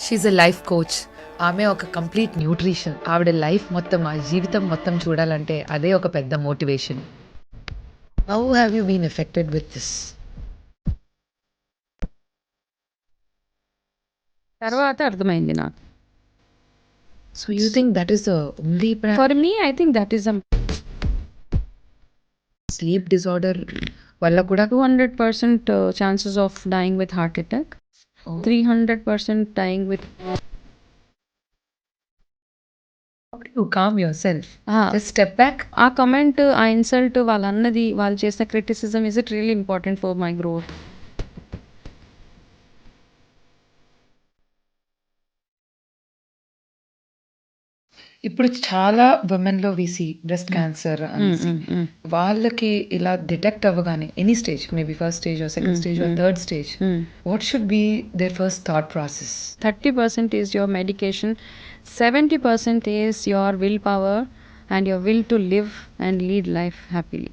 She a life coach. ఆమె ఒక complete nutrition. ఆవిడ లైఫ్ మొత్తం, ఆ జీవితం మొత్తం చూడాలంటే అదే ఒక పెద్ద motivation. How have you been affected with this? తర్వాత అర్థమైంది నాకు. So you think that is the only for me I think that is sleep disorder వల్ల కూడా 200% chances of dying with heart attack, 300% dying with you calm yourself, just step back. ఆ comment, ఆ insult, వాళ్ళన్నది, వాళ్ళు చేసిన criticism, is it really important for my growth? ఇప్పుడు చాలా ఉమెన్లో VC breast cancer అనేసి వాళ్ళకి ఇలా డిటెక్ట్ అవ్వగానే any stage, maybe first stage or second stage or third stage, what should be there first thought process? 30% is your medication, 70% is your willpower and your will to live and lead life happily.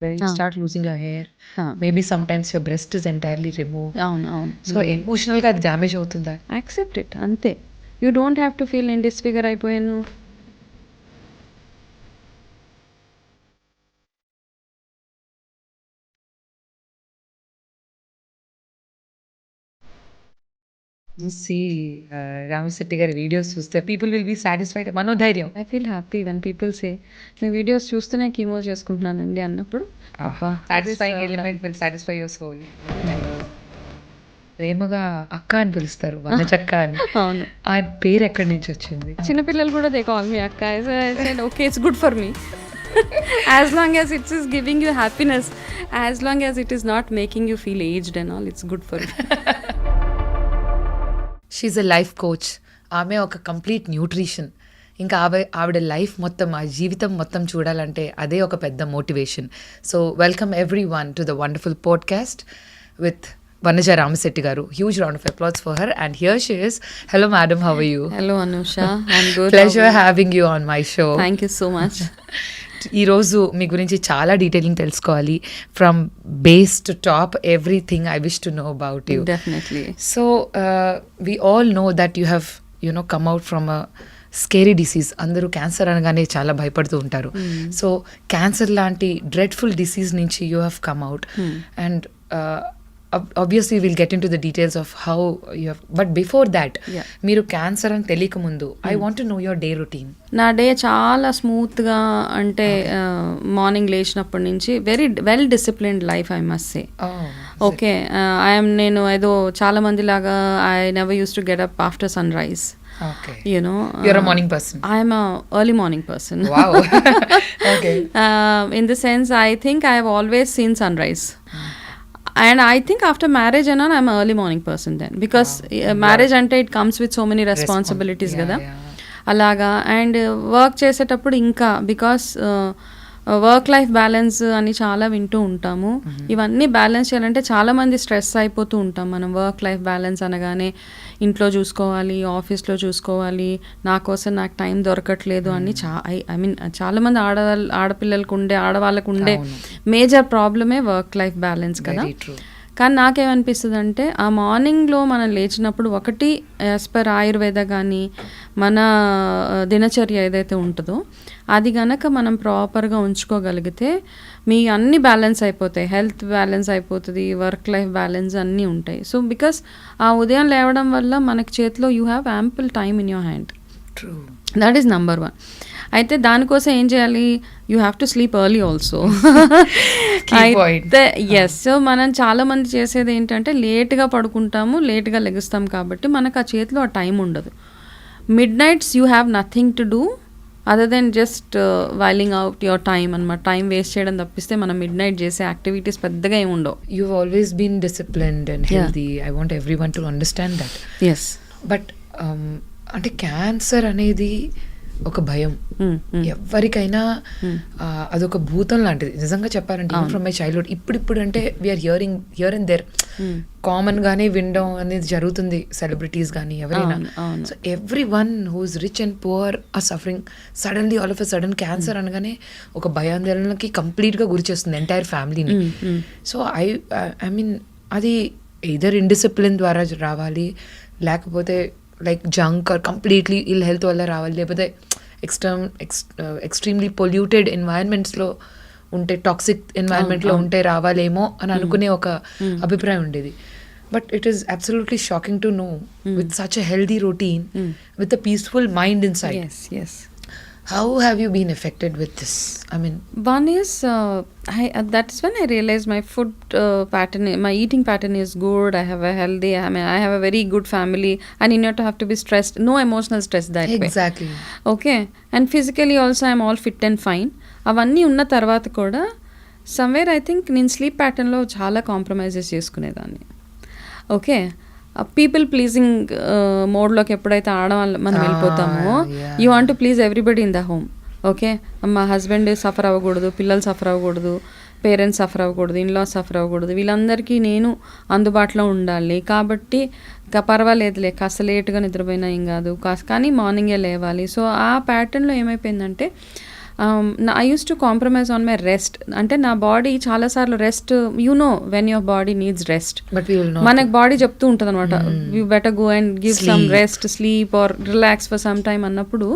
When you start losing your hair, Ah. maybe sometimes your breast is entirely removed. అవును. So ఎమోషనల్గా అది damage అవుతుందా? Accept it, అంతే. You don't have to feel నేను disfigure అయిపోయాను. రామశెట్టి గారి videos చూస్తే people will be satisfied, మనోధైర్యం. I feel happy when people say నేను వీడియోస్ చూస్తూనే కీమో చేసుకుంటున్నానండి అన్నప్పుడు. Satisfying element will satisfy your soul. ప్రేమగా అక్క అని పిలుస్తారు, వనచక్క అని. అవును. ఆ పేరు ఎక్కడి నుంచి వచ్చింది? చిన్నపిల్లలు కూడా దే కాల్ మీ అక్క. Okay, it's good for me. As long as it is giving you happiness, as long as it is not making you feel aged and all, it's good for you. She's a life coach. ఆమె ఒక complete nutrition. ఇంకా ఆవిడ life మొత్తం, ఆ జీవితం మొత్తం చూడాలంటే అదే ఒక పెద్ద motivation. So welcome everyone to the wonderful podcast with Vanaja Ramasetti garu. Huge round of applause for her. And here she is. Hello madam, how are you? Hello Anusha, I'm good. Pleasure having you on my show. Thank you so much. ఈరోజు మీ గురించి చాలా detailing తెలుసుకోవాలి. From base to top, everything I wish to know about you. Definitely. So we all know that you have come out from a scary disease. అందరూ cancer అనగానే చాలా భయపడుతూ ఉంటారు. So cancer లాంటి డ్రెడ్ఫుల్ డిసీజ్ నుంచి you have come out. And obviously we'll get into the details of how you have, but before that, మీరు cancer అని తెలియక ముందు, I want to know your day routine. నా డే చాలా స్మూత్గా, అంటే మార్నింగ్ లేచినప్పటి నుంచి very well disciplined life, I must say. Okay, నేను ఏదో చాలా మంది లాగా I never used to get up after sunrise. Okay. You're a morning person. I am a early morning person. Wow. Okay. In the sense, I think I have always seen sunrise. And I think after marriage and all, I'm an early morning person then. Because marriage ante it comes with so many responsibilities kada. అలాగా. And work చేసేటప్పుడు ఇంకా, because work life balance అని చాలా వింటూ ఉంటాము. ఇవన్నీ balance చేయాలంటే చాలామంది స్ట్రెస్ అయిపోతూ ఉంటాం. మనం వర్క్ లైఫ్ బ్యాలెన్స్ అనగానే ఇంట్లో చూసుకోవాలి, ఆఫీస్లో చూసుకోవాలి, నా కోసం నాకు టైం దొరకట్లేదు అని ఐ మీన్ చాలామంది ఆడవాళ్ళకు ఉండే మేజర్ ప్రాబ్లమే వర్క్ లైఫ్ బ్యాలెన్స్ కదా. కానీ నాకేమనిపిస్తుంది అంటే, ఆ మార్నింగ్లో మనం లేచినప్పుడు ఒకటి, యాజ్ పర్ ఆయుర్వేద కానీ మన దినచర్య ఏదైతే ఉంటుందో అది గనక మనం ప్రాపర్గా ఉంచుకోగలిగితే మీ అన్ని బ్యాలెన్స్ అయిపోతాయి. హెల్త్ బ్యాలెన్స్ అయిపోతుంది, వర్క్ లైఫ్ బ్యాలెన్స్ అన్నీ ఉంటాయి. సో బికాస్ ఆ ఉదయం లేవడం వల్ల మనకి చేతిలో you have ample time in your hand. That is number 1. అయితే దానికోసం ఏం చేయాలి? You have to sleep early also. అయితే ఎస్, సో మనం చాలా మంది చేసేది ఏంటంటే లేట్గా పడుకుంటాము, లేట్గా లెగుస్తాం, కాబట్టి మనకు ఆ చేతిలో ఆ టైం ఉండదు. Midnights you have nothing to do other than just whiling out your time అనమాట. టైం వేస్ట్ చేయడం తప్పిస్తే మనం మిడ్ నైట్ చేసే యాక్టివిటీస్ పెద్దగా ఏమి ఉండవు. You've always been disciplined and healthy. I want everyone to understand that. Yes. But అంటే cancer అనేది ఒక భయం. ఎవరికైనా అదొక భూతం లాంటిది. నిజంగా చెప్పాలంటే ఈవెన్ ఫ్రమ్ మై చైల్డ్హుడ్, ఇప్పుడు అంటే we are hearing here and there, common గానే వినడం అనేది జరుగుతుంది, సెలబ్రిటీస్ కానీ ఎవరైనా. So everyone who's rich and poor are suffering. Suddenly all of a sudden cancer అనగానే ఒక భయాందోళనకి కంప్లీట్గా గురి చేస్తుంది ఎంటైర్ ఫ్యామిలీని. సో ఐ మీన్ అది ఎయిదర్ ఇండిసిప్లిన్ ద్వారా రావాలి, లేకపోతే like junk or completely ill health వల్ల రావాలి, లేకపోతే ఎక్స్ట్రీమ్లీ పొల్యూటెడ్ ఎన్వైరన్మెంట్స్లో ఉంటే, టాక్సిక్ ఎన్వైరన్మెంట్లో ఉంటే రావాలేమో అని అనుకునే ఒక అభిప్రాయం ఉండేది. But it is absolutely shocking to know with such a healthy routine with a peaceful mind in side. How have you been affected with this? I mean, one is that's when I realized my food pattern, my eating pattern is good. I have a healthy, I have a very good family. I need not to have to be stressed, no emotional stress that way. Exactly. Okay, and physically also I'm all fit and fine. అవన్నీ ఉన్న తర్వాత కూడా somewhere I think నేను sleep ప్యాటర్న్లో చాలా compromises చేసుకునేదాన్ని. Okay, people pleasing మోడ్లోకి ఎప్పుడైతే ఆడవాళ్ళు మనం వెళ్ళిపోతామో, you want to please everybody in the home. Okay, మా హస్బెండ్ సఫర్ అవ్వకూడదు, పిల్లలు సఫర్ అవ్వకూడదు, పేరెంట్స్ సఫర్ అవ్వకూడదు, ఇన్లాస్ సఫర్ అవ్వకూడదు, వీళ్ళందరికీ నేను అందుబాటులో ఉండాలి. కాబట్టి పర్వాలేదులే, కాస్త లేట్గా నిద్రపోయినా ఏం కాదు, కానీ మార్నింగే లేవాలి. సో ఆ ప్యాటర్న్లో ఏమైపోయిందంటే I use to compromise on my rest. అంటే నా బాడీ చాలాసార్లు rest, you know when your body needs rest, మనకు బాడీ చెప్తూ ఉంటుంది అనమాట, you better go and give some rest, sleep or relax for some time అన్నప్పుడు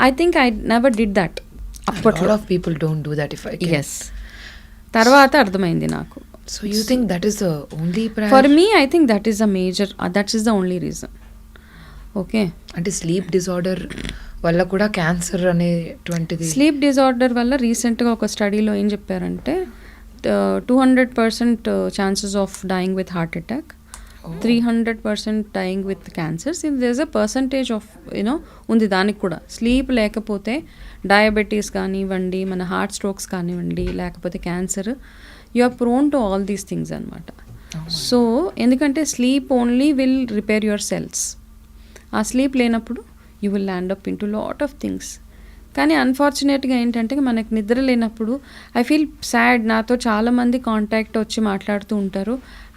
I think I never did that. అప్పట్లో people don't do that. If I can. Yes, తర్వాత అర్థమైంది నాకు. So you think that is the only for me? I think that is the major, that is the only reason. Okay, అంటే sleep disorder వల్ల కూడా cancer అనేటువంటిది, sleep disorder వల్ల రీసెంట్గా ఒక స్టడీలో ఏం చెప్పారంటే 200% chances of dying with heart attack, 300% dying with cancers. There is a percentage of you know ఉంది దానికి కూడా. స్లీప్ లేకపోతే డయాబెటీస్ కానివ్వండి, మన హార్ట్ స్ట్రోక్స్ కానివ్వండి, లేకపోతే cancer, you are prone to all these things అనమాట. సో ఎందుకంటే sleep only will repair your cells. ఆ స్లీప్ లేనప్పుడు you will land up into lot of things. కానీ అన్ఫార్చునేట్గా ఏంటంటే మనకు నిద్ర లేనప్పుడు ఐ ఫీల్ సాడ్. నాతో చాలామంది కాంటాక్ట్ వచ్చి మాట్లాడుతూ ఉంటారు.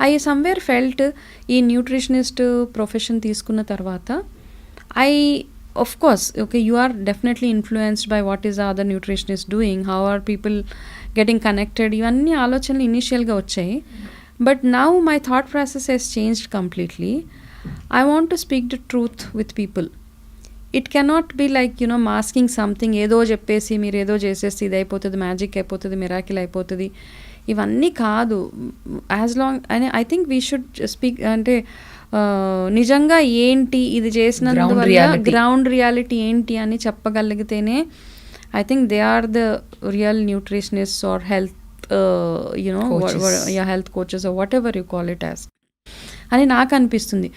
ఐ సమ్వేర్ ఫెల్ట్ ఈ న్యూట్రిషనిస్ట్ ప్రొఫెషన్ తీసుకున్న తర్వాత of course, okay, you are definitely influenced by what is the other nutritionist doing, how are people getting connected, ఇవన్నీ ఆలోచనలు ఇనీషియల్గా వచ్చాయి. But now my thought process has changed completely. I want to speak the truth with people. It cannot be like you know masking something, ఏదో చెప్పేసి మీరు ఏదో చేసేస్తే ఇది అయిపోతుంది, మ్యాజిక్ అయిపోతుంది, మిరాకిల్ అయిపోతుంది, ఇవన్నీ కాదు. యాజ్ లాంగ్ అని I think we should speak, అంటే నిజంగా ఏంటి ఇది చేసినందువల్ల గ్రౌండ్ రియాలిటీ ఏంటి అని చెప్పగలిగితేనే I think they are the real nutritionist or health health coaches or whatever you call it as అని నాకు అనిపిస్తుంది.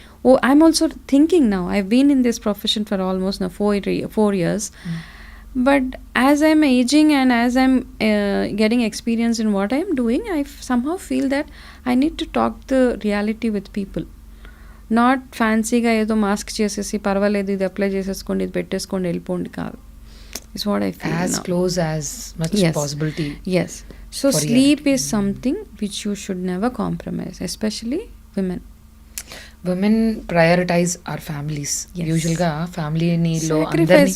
I'm also thinking now, I been in this profession for almost నా 4 years. But as I'm aging and as I'm getting experience in what I'm doing, I somehow feel that I need to talk the reality with people. Not fancyగా ఏదో mask చేసేసి పర్వాలేదు ఇది apply చేసేసుకోండి, ఇది పెట్టేసుకోండి, వెళ్ళిపోండి కాదు. It's what I feel as now. Close as much possibility. Yes. So sleep is something which you should never compromise, especially women. Women prioritize our families. Yes. Usually ga family ni lo sacrifice,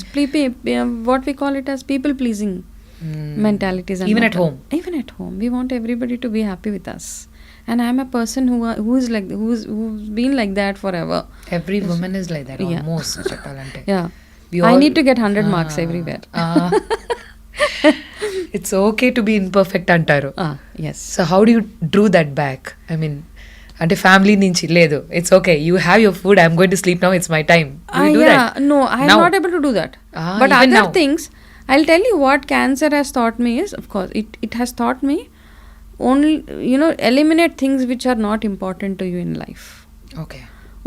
what we call it as people pleasing mentalities. Even at home. Even at home. We want everybody to be happy with us. And I'm a person who's been like that forever. Every woman is like that almost. Cheppalante. Yeah. I need to get 100 marks everywhere. It's okay to be imperfect antaru. Yes. So how do you drew that back? I mean, అంటే family నుంచి లేదు, it's okay, you have your food, I'm going to sleep now, it's my time. No, I am not able to do that. But other things, I'll tell you what cancer has taught me is, of course, it has taught me only, eliminate things which are not important to you in life. Okay.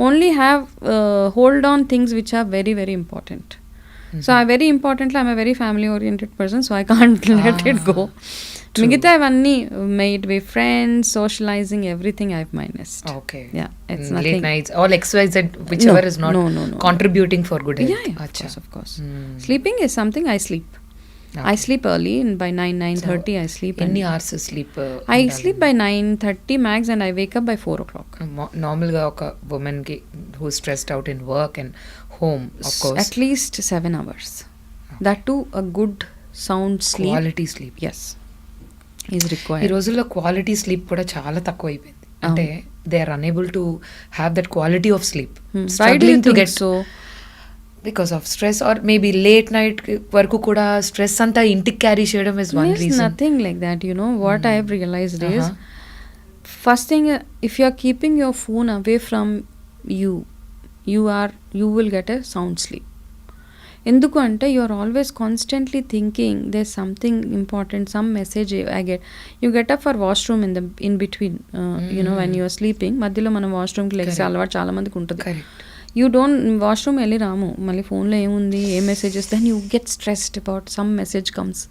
Only have hold on things which are very, very important. So very importantly, I'm a very family oriented person, so I can't let it go. మిగతా ఇవన్నీ made with friends, socializing, everything I've minused. Okay. Yeah, it's nothing. Late nights, all XYZ, whichever is not contributing for good health. Yeah, of course. Sleeping is something I sleep. Okay. I sleep early, and by 9:30 I sleep. Any hours sleep? I sleep by 9:30 max, and I wake up by 4 o'clock. Normal ga oka woman ki who's stressed out in work and home, of course. At least 7 hours. Okay. That too a good sound sleep. Quality sleep. Yes. Is required. ఈ రోజుల్లో quality sleep కూడా చాలా తక్కువ అయిపోయింది. అంటే they are unable to have that quality of sleep Why do you struggling to think get so? Because of stress or maybe late night వరకు కూడా stress అంతా ఇంటికి క్యారీ చేయడం is one There's reason nothing like that, you know. What I have realized is, first thing, if you are keeping your phone away from you, you will get a sound sleep. ఎందుకు అంటే you are always constantly thinking there something important, some message I get. You get up for washroom in between, you know when you're sleeping. మధ్యలో మనం వాష్రూమ్కి legs అలవాటు చాలా మందికి ఉంటుంది. You don't washroom వెళ్ళి రాము, మళ్ళీ ఫోన్లో ఏముంది, ఏ messages, then you get stressed about some message comes.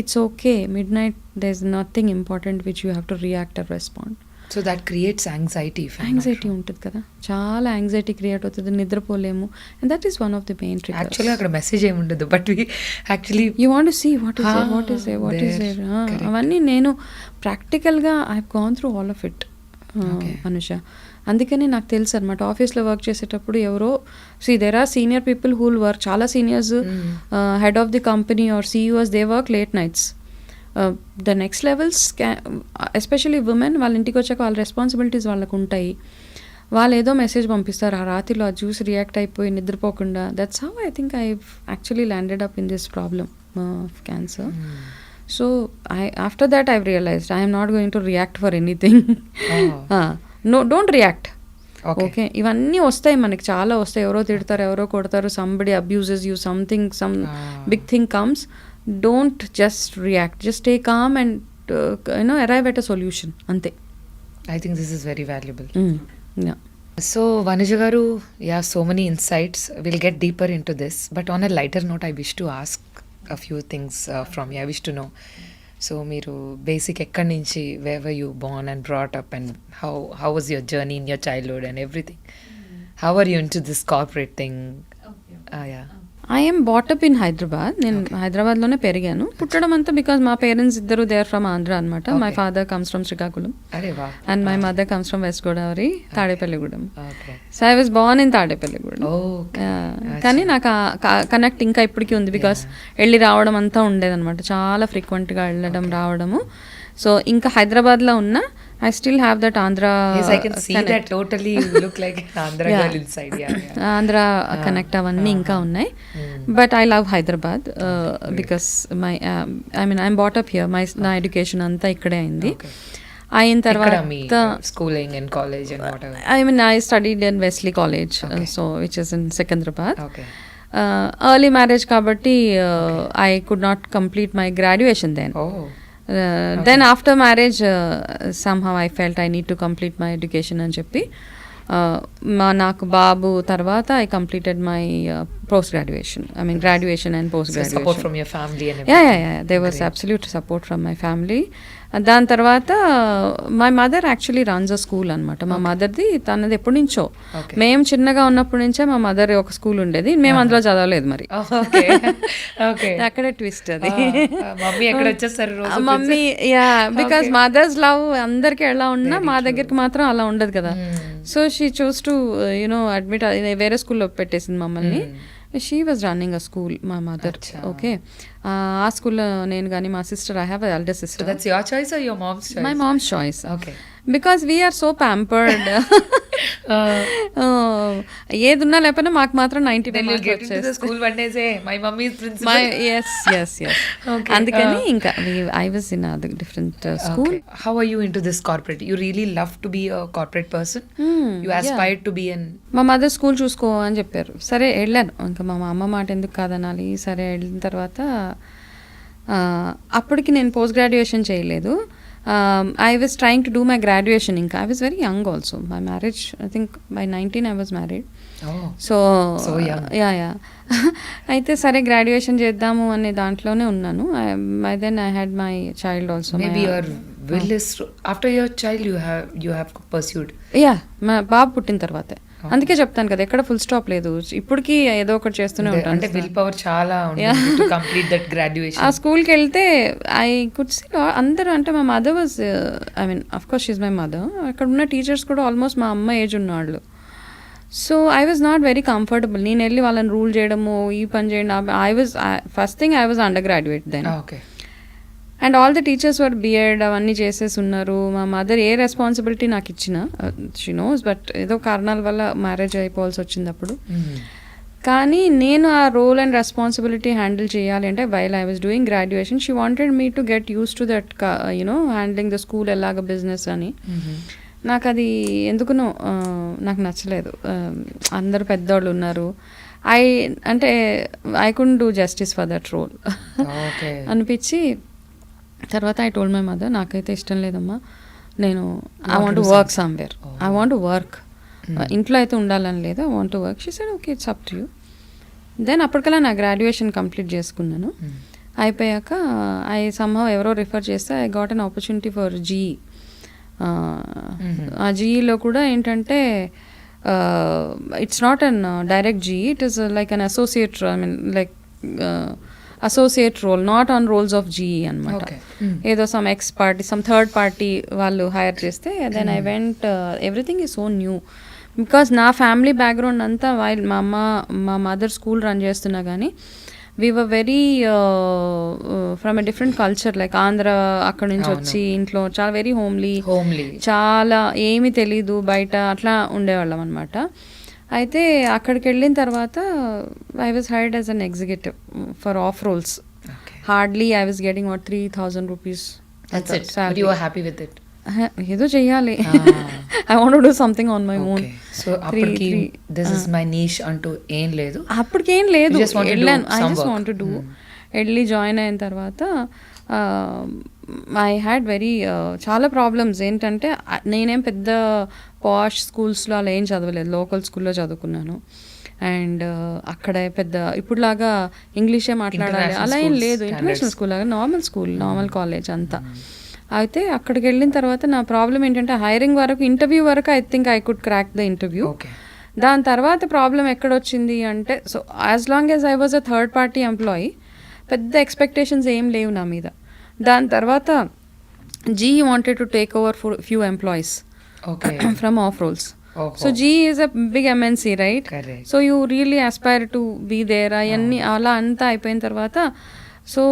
It's okay, midnight there is nothing important which you have to react or respond. So that creates anxiety. Anxiety ఉంటుంది కదా, చాలా anxiety create అవుతుంది, నిద్రపోలేము. And that is one of the main triggers. Actually అక్కడ message ఏమి ఉండదు, but we actually you want to see what is there. అవన్నీ నేను ప్రాక్టికల్గా I have gone through all of it Anusha. అందుకని నాకు తెలుసు అనమాట, ఆఫీస్లో వర్క్ చేసేటప్పుడు ఎవరో there are senior people who will work, చాలా seniors, head of the company or CEOs, they work late nights. The next levels especially women, వాళ్ళ ఇంటికి వచ్చాక వాళ్ళ రెస్పాన్సిబిలిటీస్ వాళ్ళకు ఉంటాయి. వాళ్ళు ఏదో మెసేజ్ పంపిస్తారు, ఆ రాత్రిలో ఆ జ్యూస్ రియాక్ట్ అయిపోయి నిద్రపోకుండా. That's how I think I actually landed up in this problem of cancer. So after that I realised I am not going to react for anything. No, don't react. Okay, ఇవన్నీ వస్తాయి మనకి, చాలా వస్తాయి. ఎవరో తిడతారు, ఎవరో కొడతారు, somebody abuses you, something, some big thing comes. Don't just react, just stay calm and arrive at a solution. Ante. I think this is very valuable. Yeah. So Vanuja garu, yeah, so many insights. We'll get deeper into this, but on a lighter note, I wish to ask a few things from you. I wish to know, so మీరు basic ekkadi nunchi, where were you born and brought up, and how was your journey in your childhood and everything? How are you into this corporate thing? Yeah. I M బాటప్ in Hyderabad. నేను హైదరాబాద్లోనే పెరిగాను. పుట్టడం అంతా because మా parents ఇద్దరు they are from Andhra అనమాట. My father comes from Srikakulam and my mother comes from west Godavari, Tadepalligudem. So I was Born in Tadepalligudem. కానీ నాకు కనెక్ట్ ఇంకా ఇప్పటికీ ఉంది, బికాస్ వెళ్ళి రావడం అంతా ఉండేదన్నమాట, చాలా ఫ్రీక్వెంట్గా వెళ్ళడం రావడము. సో ఇంకా హైదరాబాద్లో ఉన్న I still have that Andhra. Yes, I can see connect. That totally you look like an Andhra girl inside. Yeah. Andhra connect avanni inka unnai. But I love Hyderabad because my I'm brought up here. My education anta ikkade ayindi. Ayin tarvata schooling and college and whatever. I studied in Wesley College, so which is in Secunderabad. Okay. Early marriage kabatti I could not complete my graduation then. Oh. Then after marriage somehow I felt I need to complete my education అని చెప్పి నాకు బాబు తర్వాత I completed my post graduation. I mean graduation and post graduation. So support from your family and everything. Yeah. There was absolute support from my family. దాని తర్వాత my mother actually runs a school అనమాట. మా మదర్ది తనది ఎప్పటి నుంచో, మేము చిన్నగా ఉన్నప్పటి నుంచే మా మదర్ ఒక స్కూల్ ఉండేది, మేము అందులో చదవలేదు మరి. అక్కడే ట్విస్ట్ అది. Mummy yeah, because mother's love అందరికి ఎలా ఉన్నా మా దగ్గరికి మాత్రం అలా ఉండదు కదా. So she chose to admit, వేరే స్కూల్లో పెట్టేసింది మమ్మల్ని. She was running a school, మా మదర్. ఓకే, ఆ స్కూల్లో నేను కానీ మా sister, I have elder sister. That's your choice or your mom's choice? My mom's choice. Okay. Because we are so pampered. ఏదున్నా లేకపోయినా మాకు మాత్రం 90 school one day say my mummy is principal. yes. అందుకని ఇంకా I was in a different school. How are you into this corporate? You really love to be a corporate person? You aspired to be an... మా mother school చూసుకో అని చెప్పారు. సరే వెళ్ళాను, ఇంకా మా అమ్మ మాట ఎందుకు కాదనాలి. సరే వెళ్ళిన తర్వాత అప్పటికి నేను పోస్ట్ గ్రాడ్యుయేషన్ చేయలేదు. I was trying to do my graduation inka. I was very young also. My marriage, I think by 19 I was married. Oh. So young. Yeah. అయితే సరే గ్రాడ్యుయేషన్ చేద్దాము అనే దాంట్లోనే ఉన్నాను. By then I had my child also. Maybe your will is after your child you have pursued. Yeah, మా బాబు పుట్టిన తర్వాతే. అందుకే చెప్తాను కదా, ఎక్కడ ఫుల్ స్టాప్ లేదు, ఇప్పటికీ ఏదో ఒకటి చేస్తూనే ఉంటాను. అంటే విల్ పవర్ చాలా ఉంటుంది టు కంప్లీట్ దట్ గ్రాడ్యుయేషన్. ఆ స్కూల్కి వెళ్తే ఐ కుడ్ సీ అందరూ, అంటే మా mother was, I mean of course she is my mother. అక్కడ ఉన్న టీచర్స్ కూడా ఆల్మోస్ట్ మా అమ్మ ఏజ్ ఉన్నవాళ్ళు. So I was not very comfortable. నేను వెళ్ళి వాళ్ళని రూల్ చేయడము, ఈ పని చేయండి. First thing I was undergraduate then. Okay. And all the teachers were BEd అవన్నీ చేసేసి ఉన్నారు. మా మదర్ ఏ రెస్పాన్సిబిలిటీ నాకు ఇచ్చిన షీ నోస్, బట్ ఏదో కారణాల వల్ల మ్యారేజ్ అయిపోవాల్సి వచ్చింది అప్పుడు. కానీ నేను ఆ రోల్ అండ్ రెస్పాన్సిబిలిటీ హ్యాండిల్ చేయాలి అంటే while I was doing graduation she wanted me to get used to that handling the school ఎలాగ బిజినెస్ అని. నాకు అది ఎందుకునో నాకు నచ్చలేదు. అందరు పెద్దవాళ్ళు ఉన్నారు, I couldn't do justice for that role అనిపించి తర్వాత ఐ టోల్డ్ మై మదర్ నాకైతే ఇష్టం లేదమ్మా, నేను I want to work somewhere, I want to work, ఇంట్లో అయితే ఉండాలని లేదు, I want to work. She said okay it's up to you. Then అప్పటికల్లా నా గ్రాడ్యుయేషన్ కంప్లీట్ చేసుకున్నాను. అయిపోయాక somehow ఎవరో రిఫర్ చేస్తే I got an opportunity for GE. ఆ జీఈలో కూడా ఏంటంటే it's not an direct GE, it is like an associate, I mean like associate role, not on rolls of GE అనమాట. ఏదో some ex party, some third party వాళ్ళు hire చేస్తే then I went. Everything is so new because నా family background అంతా మా mother school run చేస్తున్నా కానీ we were very from a different culture, like Andhra అక్కడ నుంచి వచ్చి ఇంట్లో చాలా వెరీ హోమ్లీ, చాలా ఏమీ తెలీదు బయట అట్లా ఉండేవాళ్ళం అనమాట. అయితే అక్కడికి వెళ్ళిన తర్వాత I was hired as an executive for off rolls. Hardly I was getting what 3,000 rupees. ఏదో చెయ్యాలి, I want to do something on my own. So అప్పటికి దిస్ ఇస్ మై నీష్ అంటూ ఏం లేదు, అప్పటికేం లేదు, వెళ్ళాను, I just want to do. వెళ్ళి జాయిన్ అయిన తర్వాత ఐ హ్యాడ్ వెరీ చాలా ప్రాబ్లమ్స్. ఏంటంటే నేనేం పెద్ద పాష్ స్కూల్స్లో అలా ఏం చదవలేదు, లోకల్ స్కూల్లో చదువుకున్నాను. అండ్ అక్కడ పెద్ద ఇప్పుడులాగా ఇంగ్లీషే మాట్లాడాలి అలా ఏం లేదు, ఇంటర్నేషనల్ స్కూల్ లాగా నార్మల్ స్కూల్, నార్మల్ కాలేజ్ అంతా. అయితే అక్కడికి వెళ్ళిన తర్వాత నా ప్రాబ్లం ఏంటంటే హైరింగ్ వరకు, ఇంటర్వ్యూ వరకు I think I could crack the interview. దాని తర్వాత ప్రాబ్లం ఎక్కడొచ్చింది అంటే, so as long as I was a third party employee పెద్ద ఎక్స్పెక్టేషన్స్ ఏం లేవు నా మీద. దాని తర్వాత GE wanted to take over for few employees from off roles. So GE is a big MNC, right? Correct. So you really aspire to be there. అయన్నీ అలా అంతా అయిపోయిన తర్వాత so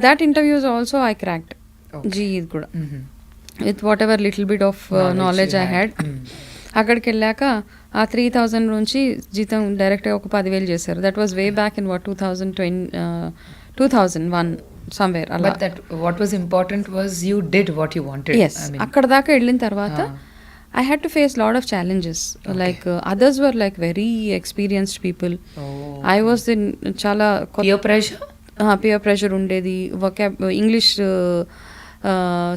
that interview is also I cracked. GE కూడా with what ever little bit of knowledge I had. అక్కడికి వెళ్ళాక ఆ 3,000 నుంచి జీతం డైరెక్ట్గా ఒక 10,000 చేశారు. That was way back in what 2001 somewhere అలా. But that what was important was you did what you wanted. Yes, అక్కడ దాకా వెళ్ళిన తర్వాత I had to face lot of challenges. Like others were like very experienced people. I was in చాలా peer pressure ఉండేది. English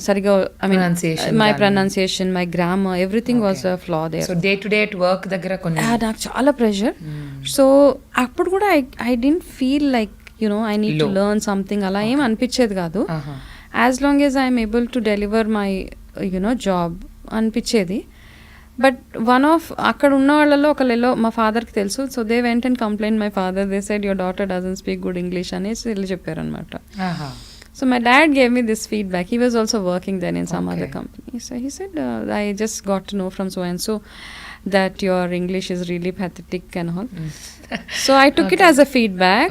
సరిగా, I mean my pronunciation, my grammar, everything was a flaw there. So day to day at work దగ్గర నాకు చాలా pressure. So అప్పుడు కూడా I don't feel like I need to learn something అలా ఏం అనిపించేది కాదు. As long as I'm able to deliver my job అనిపించేది. బట్ వన్ ఆఫ్ అక్కడ ఉన్న వాళ్ళలో ఒకళ్ళలో మా ఫాదర్కి తెలుసు. So they went and complaint my father, they said your daughter doesn't speak good English అనేసి వెళ్ళి చెప్పారనమాట. So my dad gave me this feedback. He was also working then in some other company. So he said, I just got to know from so and so that your English is really pathetic and all. So I took it as a feedback.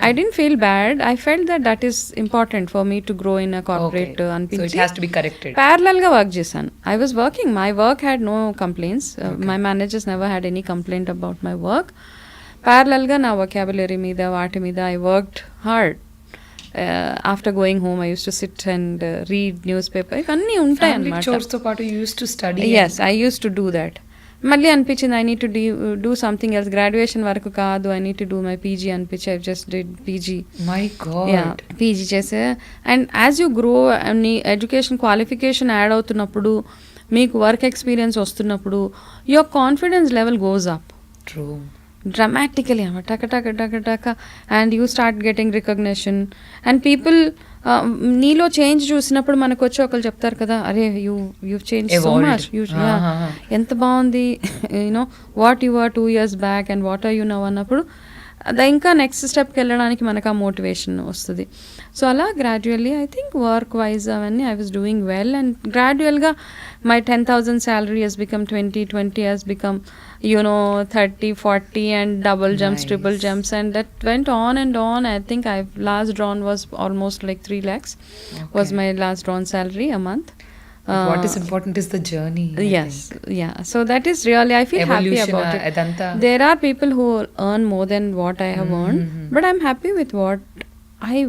I didn't feel bad. I felt that is important for me to grow in a corporate. So it has to be corrected. Parallel ga work chesanu. I was working. My work had no complaints. My managers never had any complaint about my work. Parallel ga na vocabulary meeda vaati meeda I worked hard. After going home I used to sit and read newspaper. ఇవన్నీ ఉంటాయి అన్నమాట. Chores తో పాటు you used to study. Yes, I used to do that. మళ్ళీ అనిపించింది I need to do something else. Graduation వరకు కాదు, I need to do my PG అనిపించి I just did PG. My God. Yeah, PG చేసే. And as you grow నీ education qualification add అవుతున్నప్పుడు, మీకు work experience వస్తున్నప్పుడు your confidence level goes up. True. Dramatically, taka, and you start getting recognition and people నీలో change చూసినప్పుడు మనకు వచ్చి ఒకళ్ళు చెప్తారు కదా, అరే యూ చేంజ్ సో మచ్, ఎంత బాగుంది, what you are 2 years back and what are you now అన్నప్పుడు అది ఇంకా నెక్స్ట్ స్టెప్కి వెళ్ళడానికి మనకు ఆ మోటివేషన్ వస్తుంది. సో అలా gradually I think work wise అవన్నీ I was doing well, and గ్రాడ్యువల్గా my 10,000 salary has become 20 has become 30, 40 and double jumps, triple jumps, and that went on and on. I think I've last drawn was almost like 3 lakhs was my last drawn salary a month. What is important is the journey. Yes, yeah. So that is really, I feel happy about it. Adanta. There are people who earn more than what I have earned, but I'm happy with what I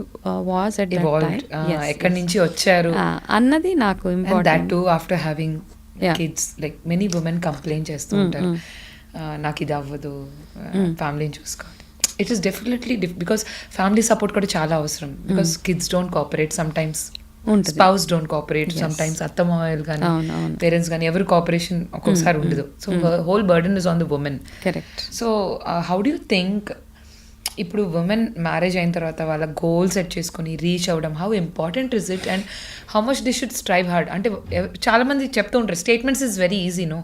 was at that time. Yes, ఎక్కడి నుంచి వచ్చారు అన్నది నాకు and important. that too after having Yeah. kids. Like many women complain చేస్తూ ఉంటారు, నాకు ఇది అవ్వదు, ఫ్యామిలీని చూసుకోవాలి. It is definitely because family support కూడా చాలా అవసరం, because kids don't cooperate some times, spouse don't cooperate some times, అత్తమామలు కానీ పేరెంట్స్ కానీ ఎవరు కోఆపరేషన్ ఒక్కొక్కసారి ఉండదు. So whole burden is on the women. Correct. So how do you think ఇప్పుడు ఉమెన్ మ్యారేజ్ అయిన తర్వాత వాళ్ళ గోల్ సెట్ చేసుకొని రీచ్ అవ్వడం, how important is it and how much they should strive hard? అంటే చాలా మంది చెప్తూ ఉంటారు statements is very easy, no,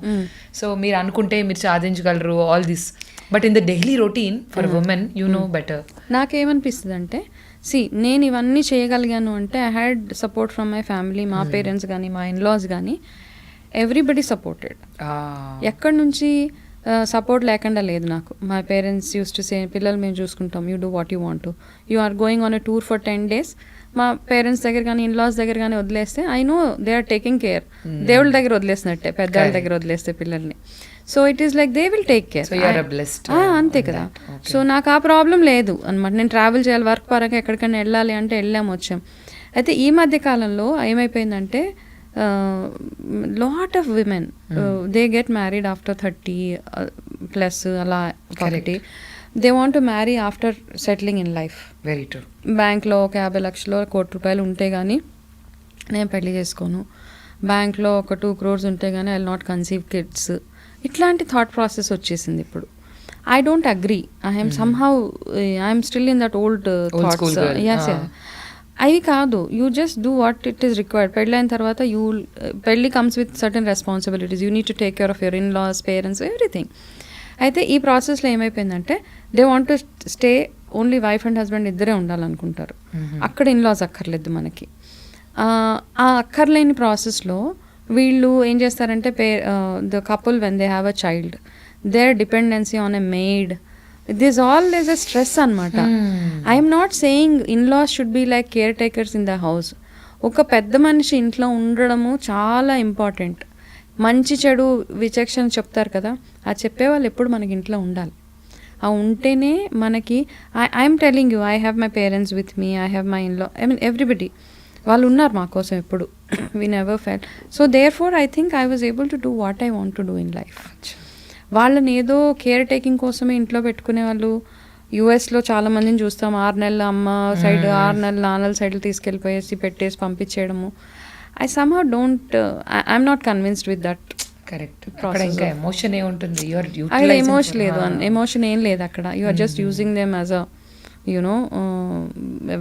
so మీరు అనుకుంటే మీరు సాధించగలరు all this, but in the daily routine for women you know better. నాకేమనిపిస్తుంది అంటే, నేను ఇవన్నీ చేయగలిగాను అంటే I had support from my family, మా పేరెంట్స్ కానీ మా ఇన్లాస్ కానీ, ఎవ్రీబడి సపోర్టెడ్. ఎక్కడి నుంచి సపోర్ట్ లేకుండా లేదు నాకు. My parents used to say, పిల్లలు మేము చూసుకుంటాం, you do what you want, you are going on a tour for 10 days. మా పేరెంట్స్ దగ్గర కానీ ఇన్లాస్ దగ్గర కానీ వదిలేస్తే I know they are taking care. దేవుళ్ళ దగ్గర వదిలేసినట్టే, పెద్దవాళ్ళ దగ్గర వదిలేస్తే పిల్లల్ని. So it is like they will take care. అంతే కదా. సో నాకు ఆ ప్రాబ్లం లేదు అనమాట. నేను ట్రావెల్ చేయాలి, వర్క్ పరంగా ఎక్కడికైనా వెళ్ళాలి అంటే వెళ్ళాము, వచ్చాం. అయితే ఈ మధ్య కాలంలో ఏమైపోయిందంటే, lot of women they get married after 30+ అలా ఒకటి. They want to marry after settling in life. Very true. బ్యాంక్లో ఒక 50 లక్షలు, 1 కోటి రూపాయలు ఉంటే కానీ నేను పెళ్లి చేసుకోను, బ్యాంక్లో ఒక 2 crores ఉంటే కానీ I will not conceive kids, ఇట్లాంటి థాట్ ప్రాసెస్ వచ్చేసింది ఇప్పుడు. I don't agree. I'm somehow I'm still in that old thoughts. yes. అవి కాదు, you just do what it is required. పెళ్ళైన తర్వాత పెళ్ళి comes with certain responsibilities. You need to take care of your in laws, parents, everything. అయితే ఈ ప్రాసెస్లో ఏమైపోయిందంటే, they want to stay only wife and husband ఇద్దరే ఉండాలనుకుంటారు. అక్కడ ఇన్లాస్ అక్కర్లేదు మనకి. ఆ అక్కర్లేని ప్రాసెస్లో వీళ్ళు ఏం చేస్తారంటే, the couple when they have a child, their dependency on a maid, this all is a stress అనమాట. I'm not saying in laws should be like caretakers in the house. ఒక పెద్ద మనిషి ఇంట్లో ఉండడము చాలా ఇంపార్టెంట్. మంచి చెడు విచక్షణ చెప్తారు కదా, ఆ చెప్పేవాళ్ళు ఎప్పుడు మనకి ఇంట్లో ఉండాలి. ఆ ఉంటేనే మనకి, I'm telling you, I have my parents with me, I have my in law, I mean everybody, వాళ్ళు ఉన్నారు మా కోసం ఎప్పుడు. We never felt. So therefore I think I was able to do what I want to do in life. వాళ్ళని ఏదో care taking కోసమే ఇంట్లో పెట్టుకునే వాళ్ళు యూఎస్లో చాలా మందిని చూస్తాం. 6 నెలలు అమ్మ సైడ్, 6 నెలలు నాన్నల సైడ్లు తీసుకెళ్ళిపోయేసి పెట్టేసి పంపించేయడము. I somehow don't, I'm not convinced with that. Correct. అక్కడ ఇంకా ఎమోషన్ ఏముంటుంది? అక్కడ ఎమోషన్ లేదు, ఎమోషన్ ఏం లేదు అక్కడ. You are just using them as a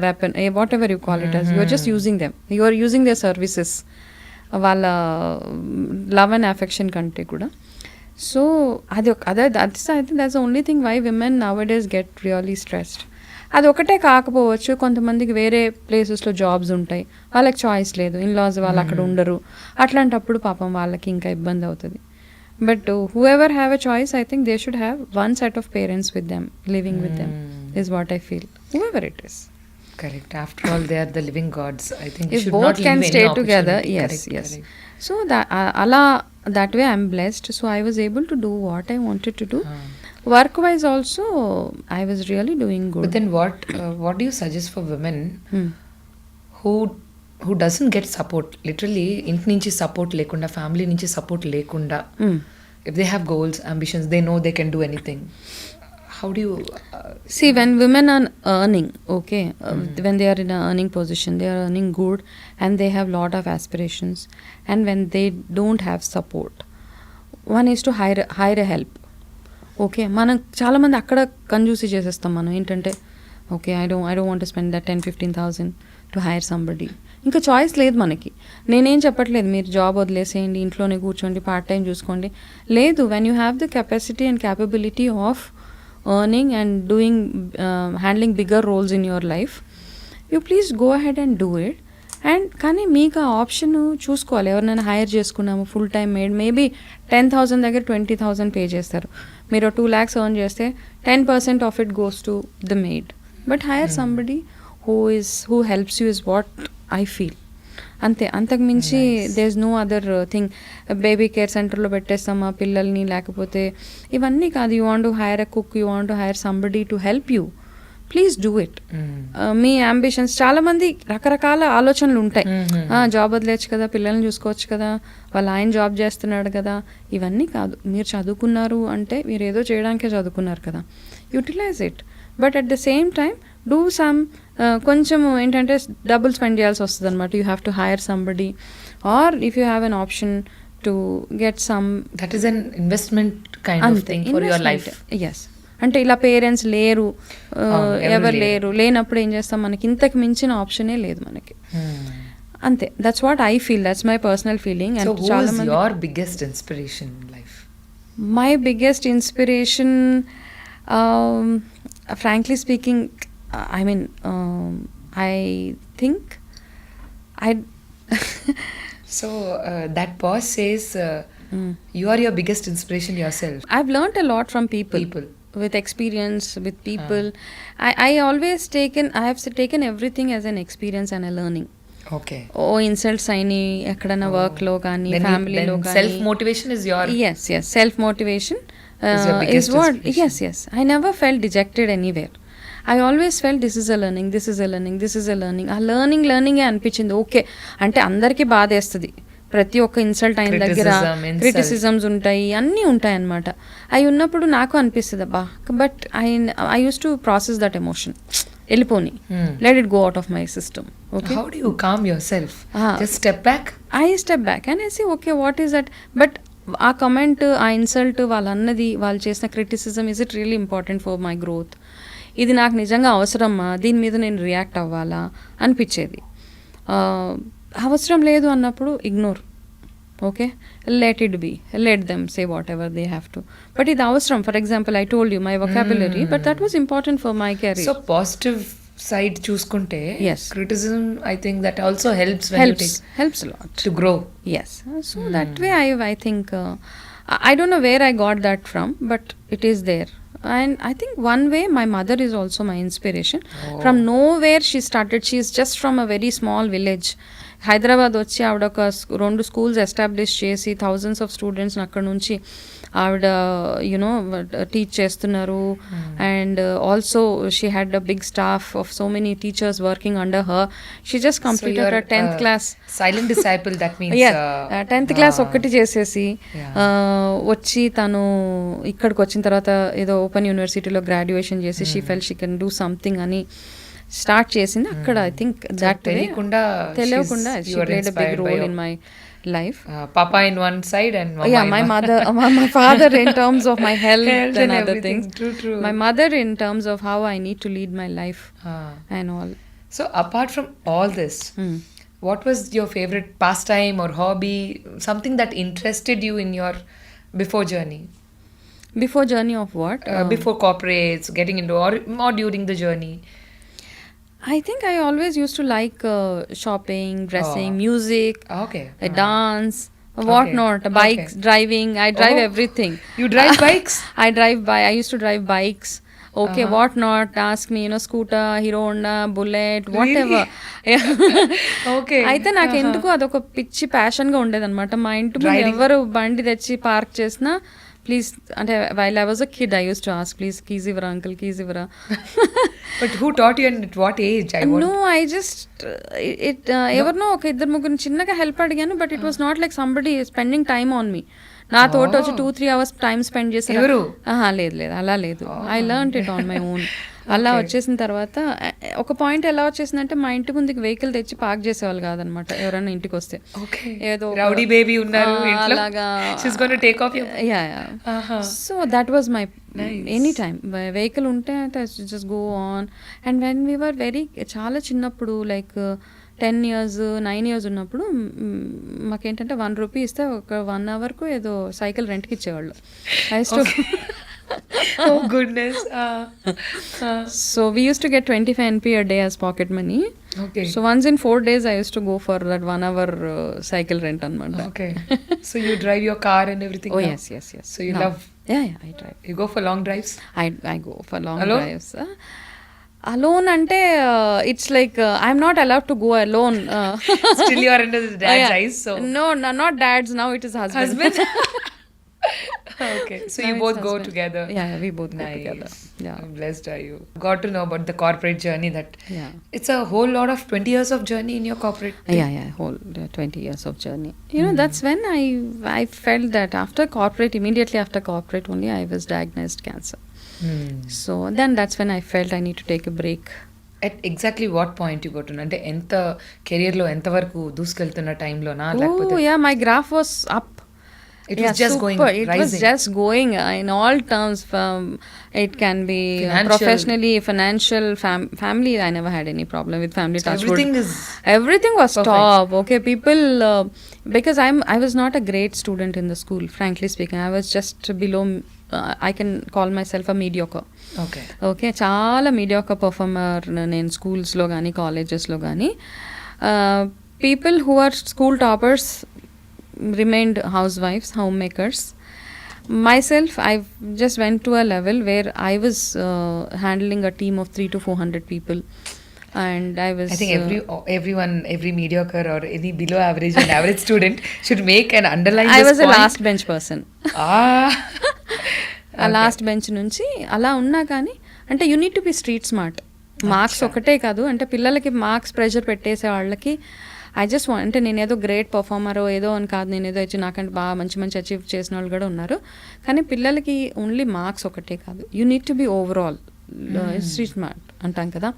weapon, whatever you call it as. You are just using them, you are using their services, వాళ్ళ love and affection కంటే కూడా. సో అది I think that's the only thing why women nowadays get really stressed. అది ఒకటే కాకపోవచ్చు, కొంతమందికి వేరే ప్లేసెస్లో జాబ్స్ ఉంటాయి, వాళ్ళకి చాయిస్ లేదు, ఇన్లాస్ వాళ్ళు అక్కడ ఉండరు. అట్లాంటప్పుడు పాపం వాళ్ళకి ఇంకా ఇబ్బంది అవుతుంది. But who ever have a choice, I think they should have one set of parents with them, living with them is what I feel, whoever it is. Correct. After all, they are the living gods. I think if both can stay together, yes. Correct. So that way I'm blessed. So I was able to do what I wanted to do. Work wise also I was really doing good. But then what do you suggest for women who doesn't get support, literally ఇంటి నుంచి support లేకుండా, family నుంచి support లేకుండా, if they have goals, ambitions, they know they can do anything, how do you see when women are earning, okay, when they are in a earning position, they are earning good and they have lot of aspirations, and when they don't have support, one is to hire a help. Okay, మనం చాలా మంది అక్కడ కంజూసీ చేసేస్తాం. మనం ఏంటంటే, okay, I don't want to spend that 10,000-15,000 to hire somebody. ఇంకా choice లేదు మనకి. నేనేం చెప్పట్లేదు మీరు జాబ్ వదిలేసేయండి, ఇంట్లోనే కూర్చోండి, పార్ట్ టైం చూసుకోండి. లేదు, when you have the capacity and capability of earning and doing handling bigger roles in your life, you please go ahead and do it. And కానీ మీకు ఆ ఆప్షన్ చూసుకోవాలి. ఎవరినైనా హైర్ చేసుకున్నాము ఫుల్ టైం మేడ్, మేబీ 10,000 దగ్గర 20,000 pay చేస్తారు. మీరు 2 lakhs earn చేస్తే 10% of it goes to the maid. But hire somebody who helps you is what I feel. అంతే, అంతకు మించి there is no other thing. Baby care సెంటర్లో పెట్టేస్తామా పిల్లల్ని, లేకపోతే ఇవన్నీ కాదు. You want to hire a cook, you want to hire somebody to help you, please do it. మీ అంబిషన్స్, చాలా మంది రకరకాల ఆలోచనలు ఉంటాయి. జాబ్ వదిలేచ్చు కదా, పిల్లల్ని చూసుకోవచ్చు కదా, వాళ్ళ ఆయన జాబ్ చేస్తున్నాడు కదా. ఇవన్నీ కాదు. మీరు చదువుకున్నారు అంటే మీరు ఏదో చేయడానికే చదువుకున్నారు కదా, utilise it. But at the same time do some, కొంచెం ఏంటంటే డబ్బులు స్పెండ్ చేయాల్సి వస్తుంది అనమాట. You have to hire somebody, or if you have an option to get some, that is an investment kind of thing for your life. Yes. అంటే ఇలా parents లేరు, ఎవరు లేరు, లేనప్పుడు ఏం చేస్తాం, మనకి ఇంతకు మించిన ఆప్షనే లేదు మనకి. అంతే, that's what I feel, that's my personal feeling. And చాలా మంది, your biggest inspiration in life? My biggest inspiration, frankly speaking, I mean, I think I so that pause says you are your biggest inspiration yourself. I've learnt a lot from people with experience, with people. I have taken everything as an experience and a learning. Okay. Insults aini ekkadana work lo gaani, family lo gaani, self motivation is your, yes self motivation is your biggest is what inspiration. yes I never felt dejected anywhere. I always felt this is a learning, this is a learning, this is a learning. ఆ learning ఏ అనిపించింది. Okay అంటే అందరికీ బాధేస్తుంది, ప్రతి ఒక్క insult అయిన దగ్గర criticisms ఉంటాయి, అన్నీ ఉంటాయి అన్నమాట. అవి ఉన్నప్పుడు నాకు అనిపిస్తుంది అబ్బా, but I use to process that emotion, వెళ్ళిపోని, let it go out of my system. Okay, how do you calm yourself? Just step back. I step back and I say okay, what is that? But ఆ comment, ఆ insult, వాళ్ళు అన్నది, వాళ్ళు చేసిన criticism, is it really important for my growth? ఇది నాకు నిజంగా అవసరమా, దీని మీద నేను రియాక్ట్ అవ్వాలా అనిపించేది. అవసరం లేదు అన్నప్పుడు ignore. Okay, let it be, let them say whatever they have to. But ఇది అవసరం. For example, I told you my vocabulary, but that was important for my career. So positive side చూసుకుంటే, yes, criticism I think that also helps when helps a lot to grow. Yes, so that way I think I don't know where I got that from, but it is there. And I think one way my mother is also my inspiration. From nowhere she started. She is just from a very small village. Hyderabad వచ్చి ఆవిడ ఒక 2 schools establish చేసి thousands of స్టూడెంట్స్ని అక్కడ నుంచి ఆవిడ you know teach చేస్తున్నారు. And also she had a big staff of so many teachers working under her. She just completed her 10th class. Silent disciple, that means. 10th class ఒక్కటి చేసేసి వచ్చి తను ఇక్కడికి వచ్చిన తర్వాత ఏదో ఓపెన్ యూనివర్సిటీలో గ్రాడ్యుయేషన్ చేసి she felt she can do something అని స్టార్ట్ చేసింది అక్కడ. ఐ థింక్ దట్ తెలియకుండా she played a big role in my life. Papa in one side and my mother, my father in terms of my health and other things. True. My mother in terms of how I need to lead my life and all. So apart from all this, what was your favorite pastime or hobby, something that interested you in your before journey? Before journey of what? Before corporates, getting into, or during the journey? I think I always used to like shopping, dressing, music, dance, what not, bikes, driving. I drive everything. You drive bikes? I used to drive bikes. Okay, what not, ask me, scooter, Hero Honda, Bullet, whatever. Okay. అయితే నాకు ఎందుకు అదొక పిచ్చి ప్యాషన్గా ఉండేదన్నమాట. మా ఇంటి ముందు ఎవరు బండి తెచ్చి పార్క్ చేసినా ప్లీజ్ అంటే while I was a kid I use to ask, please keys ఇవ్వరా అంకుల్, కీజ్ ఇవ్వరా. But who taught you and at what age? No, I just ఎవరినో ఒక 2-3 చిన్నగా హెల్ప్ అడిగాను. But it was not like somebody spending time on me. నా తోట వచ్చి 2-3 hours time spend చేశారు. లేదు అలా లేదు. I learned it on my own. అలా వచ్చేసిన తర్వాత ఒక పాయింట్ ఎలా వచ్చేసిందంటే, మా ఇంటి ముందుకి వెహికల్ తెచ్చి పార్క్ చేసేవాళ్ళు కాదనమాట ఎవరైనా ఇంటికి వస్తే. ఏదో రౌడీ బేబీ ఉన్నారు అలాగా, so that was my any time vehicle ఉంటే just go on. And when we were చాలా చిన్నప్పుడు, లైక్ 10 years 9 years ఉన్నప్పుడు మాకేంటంటే 1 rupee ఇస్తే ఒక 1 hourకు ఏదో సైకిల్ రెంట్కి ఇచ్చేవాళ్ళు. Oh goodness. So we used to get 25 NP a day as pocket money. Okay. So once in 4 days I used to go for that 1 hour cycle rent anamata. Okay. So you drive your car and everything. Oh now? yes. So you Now. love. Yeah, I drive. You go for long drives. I go for long Alone? drives. Alone ante it's like I'm not allowed to go alone. Still you are under the dad's yeah. eyes. So No, not dad's. Now it is husband. husband. Okay. So Now you it's both go husband. together. Yeah, we both go Nice. together. Yeah. How blessed are you? Got to know about the corporate journey. That Yeah. it's a whole lot of 20 years of journey in your corporate. Yeah, whole 20 years of journey. You know, that's when I felt that after corporate, immediately after corporate only, I was diagnosed cancer. So then that's when I felt I need to take a break. At exactly what point you got to know? అంటే ఎంత career లో ఎంత వరకు దూసుకెళ్తున్న టైంలోనా లేకపోతే Oh, yeah, my graph was up. it was just going It was rising? just going in all terms. It can be Financial. professionally, financial, family. I never had any problem with family. So touch wood. everything Everything was perfect. top. Okay, people, because I was not a great student in the school. Frankly speaking, I was just below. I can call myself a mediocre. Okay okay చాలా mediocre performer నేను స్కూల్స్లో కానీ కాలేజెస్లో కానీ people who are school toppers remained హౌస్ వైఫ్స్ homemakers myself I just went to a level where I was handling a team of 300 to 400 people and I was I think every mediocre or any below average and average student should make an underline I this was a point. last bench person. ఆ last bench నుంచి అలా ఉన్నా కానీ అంటే you need to be street smart. Marks ఒకటే కాదు అంటే పిల్లలకి మార్క్స్ ప్రెషర్ పెట్టేసే వాళ్ళకి ఐ జస్ట్ వాంట్ అంటే నేను ఏదో గ్రేట్ పర్ఫార్మర్ ఏదో అని కాదు, నేను ఏదో వచ్చి నాకంటే బాగా మంచి అచీవ్ చేసిన వాళ్ళు కూడా ఉన్నారు. కానీ పిల్లలకి ఓన్లీ మార్క్స్ ఒకటే కాదు, you need to be overall street smart అంటాం కదా,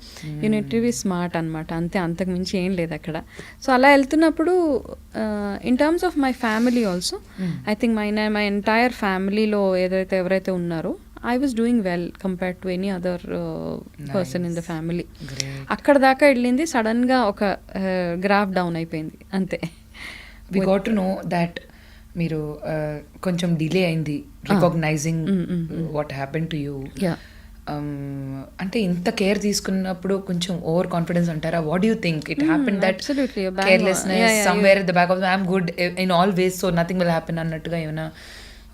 you need to be smart అనమాట. అంతే, అంతకు మించి ఏం లేదు అక్కడ. సో అలా వెళ్తున్నప్పుడు in terms of my family also I think my entire ఫ్యామిలీలో ఎవరైతే ఉన్నారో I was doing well compared to any other person in the family. అక్కడ దాకా వెళ్ళింది, సడన్గా ఒక గ్రాఫ్ డౌన్ అయిపోయింది అంతే. We got to know that మీరు కొంచెం డిలే అయింది recognising what happen to you. అంటే ఇంత కేర్ తీసుకున్నప్పుడు కొంచెం ఓవర్ కాన్ఫిడెన్స్ అంటారా? What you think it happen that carelessness somewhere at the back of I'm good in all ways so nothing will happen అన్నట్టుగా ఏమైనా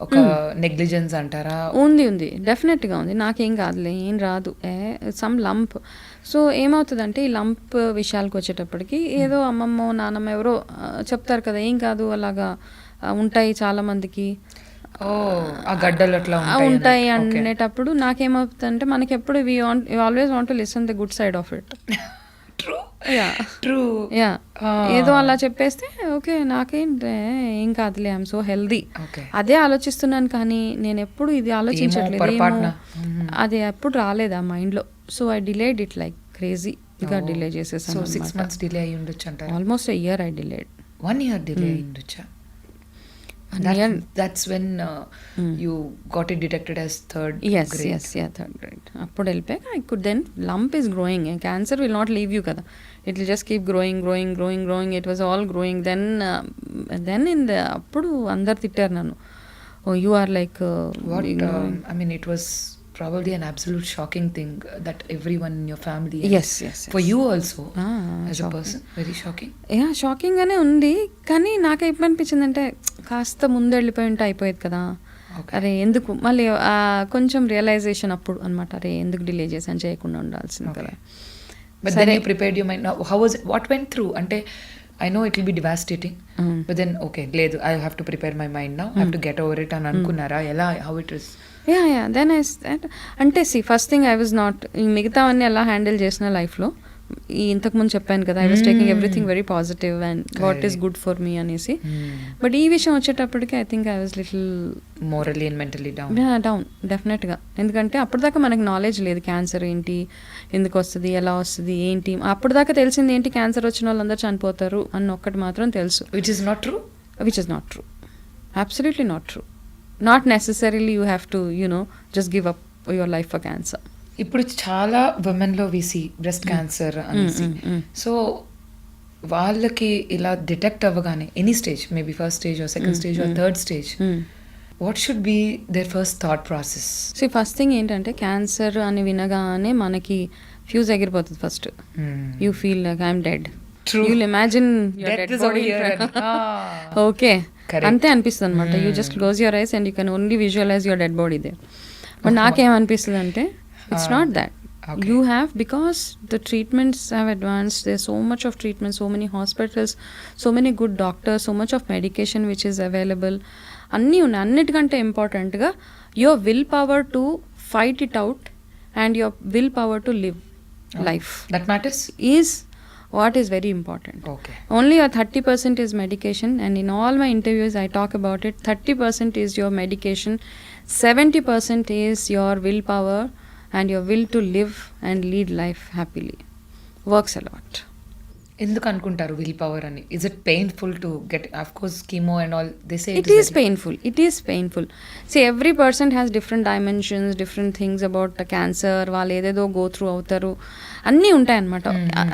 ఒక నెగ్లిజెన్స్ అంటారా? ఉంది డెఫినెట్గా ఉంది. నాకేం కాదులే, ఏం రాదు, సమ్ లంప్. సో ఏమవుతుందంటే ఈ లంప్ విషయాలకు వచ్చేటప్పటికి ఏదో అమ్మమ్మో నాన్నమ్మ ఎవరో చెప్తారు కదా, ఏం కాదు అలాగా ఉంటాయి చాలా మందికి గడ్డలు అట్లా ఉంటాయి అనేటప్పుడు నాకేమవుతుందంటే మనకి ఎప్పుడు we always want to listen the good side of it. ఏదో అలా చెప్పేస్తే ఓకే నాకేంటే ఏం కాదులే, ఐఎమ్ సో హెల్దీ అదే ఆలోచిస్తున్నాను. కానీ నేను ఎప్పుడు ఇది ఆలోచించట్లేదు, అది ఎప్పుడు రాలేదు ఆ మైండ్లో. So I delayed it like క్రేజీగా డిలే చేసేసాను. 6 months డిలే అయ్యి ఉండొచ్చు అంటారు. Almost a year I delayed. 1 year delay అయ్యి ఉండొచ్చా? That's when you got it detected as third grade. Yes, third grade. అప్పుడు వెళ్ళిపోయాక I could then lump is growing. Cancer will not leave you కదా. It will just keep growing. It was all growing. Then in the అప్పుడు అందరు తిట్టారు నన్ను. Oh, you are like what? I mean, it was probably an absolute shocking thing that everyone in your family. Yes. For you also, as shocking. a person, very shocking. Shocking గానే ఉంది. కానీ నాకు ఏమనిపించిందంటే కాస్త ముందు వెళ్ళిపోయి ఉంటే అయిపోయేది కదా. అరే ఎందుకు మళ్ళీ కొంచెం రియలైజేషన్ అప్పుడు అనమాట, అరే ఎందుకు డిలే చేశాను, చేయకుండా ఉండాల్సింది కదా. But then you prepared your mind. Now, how was it? What went through? Ante I know it will be devastating, but then okay, లేదు, I have to prepare my mind now. I have to get over it అని అనుకున్నారా? ఎలా, how it is? Then అంటే first thing I was not, మిగతావన్నీ ఎలా handle చేసిన లైఫ్లో ఇంతకుముందు చెప్పాను కదా, I was taking everything very positive and what is good for me అనేసి. బట్ ఈ విషయం వచ్చేటప్పటికి I think I was little morally and mentally down డెఫినెట్గా. ఎందుకంటే అప్పటిదాకా మనకు నాలెడ్జ్ లేదు, క్యాన్సర్ ఏంటి, ఎందుకు వస్తుంది, ఎలా వస్తుంది, ఏంటి. అప్పటిదాకా తెలిసింది ఏంటి, క్యాన్సర్ వచ్చిన వాళ్ళందరూ చనిపోతారు అన్న ఒక్కటి మాత్రం తెలుసు. Which is not true, absolutely not true. Not necessarily you have to, just give up your life for cancer. ఇప్పుడు చాలా womenలో we see breast cancer అనేసి. సో వాళ్ళకి ఇలా డిటెక్ట్ అవ్వగానే any stage, maybe first stage or second stage or third stage, what should be there first thought process? So first thing ఏంటంటే cancer అని వినగానే మనకి ఫ్యూజ్ ఎగిరిపోతుంది first. You feel like I'm dead. True. You'll imagine your Death dead is body over in here front. and- Okay. Correct. అంతే అనిపిస్తుంది అనమాట. You just close your eyes and you can only visualise your dead body there. But నాకేమనిపిస్తుంది అంటే it's not that. Okay. You have, because the treatments have advanced, there's so much of treatment, so many hospitals, so many good doctors, so much of medication which is available. అన్నీ ఉన్నాయి. అన్నిటికంటే ఇంపార్టెంట్గా your will power to fight it out and your will power to live life that matters. is what is very important. Okay. Only a 30% is medication, and in all my interviews I talk about it. 30% is your medication, 70% is your willpower and your will to live and lead life happily. Works a lot. ఎందుకు అనుకుంటారు will power అని? Is it painful to get? Of course chemo and all they say It is painful. It is painful. See, every person has different dimensions, different things about the cancer. వాళ్ళు ఏదేదో go through అవుతారు, అన్నీ ఉంటాయన్నమాట.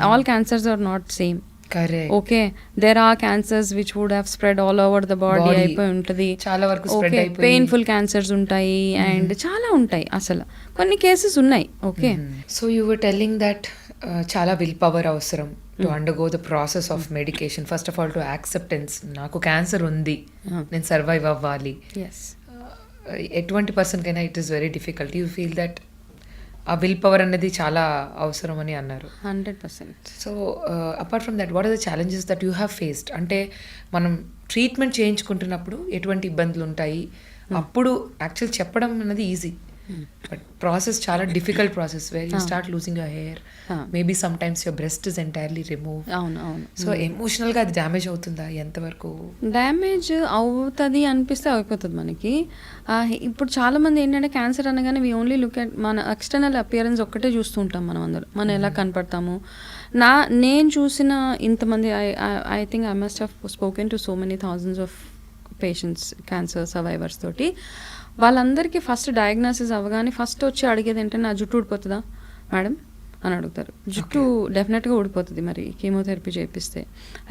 All cancers are not same. Correct. Okay, there are cancers which would have spread all over the body Body. అయిపోయి ఉంటుంది. చాలా వరకు spread okay, అయిపోయి పెయిన్ఫుల్ క్యాన్సర్స్ ఉంటాయి అండ్ చాలా ఉంటాయి. అసలు కొన్ని కేసెస్ ఉన్నాయి. Okay, so you were telling that చాలా విల్ పవర్ అవసరం to undergo the process of medication. First of all to acceptance, నాకు క్యాన్సర్ ఉంది, నేను సర్వైవ్ అవ్వాలి. ఎస్, ఎటువంటి పర్సన్కైనా it is very difficult. You feel that ఆ విల్ పవర్ అనేది చాలా అవసరం అని అన్నారు. 100%. So apart from that, what are the challenges that you have faced? అంటే మనం ట్రీట్మెంట్ చేయించుకుంటున్నప్పుడు ఎటువంటి ఇబ్బందులు ఉంటాయి? అప్పుడు యాక్చువల్ చెప్పడం అనేది ఈజీ, బట్ ప్రాసెస్ చాలా difficult process where you start losing your hair, maybe some times your breast is entirely remove. అవును అవును. సో ఎమోషనల్గా అది డ్యామేజ్ అవుతుందా? ఎంతవరకు డ్యామేజ్ అవుతుంది అనిపిస్తే అయిపోతుంది మనకి. ఇప్పుడు చాలామంది ఏంటంటే క్యాన్సర్ అనగానే వీ ఓన్లీ లుక్ అట్ మన ఎక్స్టర్నల్ అపియరెన్స్ ఒక్కటే చూస్తూ ఉంటాం మనం అందరం, మనం ఎలా కనపడతాము. నేను చూసిన ఇంతమంది, I think I must have spoken to so many thousands of patients, cancer survivors తోటి. వాళ్ళందరికీ ఫస్ట్ డయాగ్నోసిస్ అవ్వగానే ఫస్ట్ వచ్చి అడిగేది ఏంటంటే నా జుట్టు ఊడిపోతుందా మేడం అని అడుగుతారు. జుట్టు డెఫినెట్గా ఊడిపోతుంది మరి కీమోథెరపీ చేపిస్తే.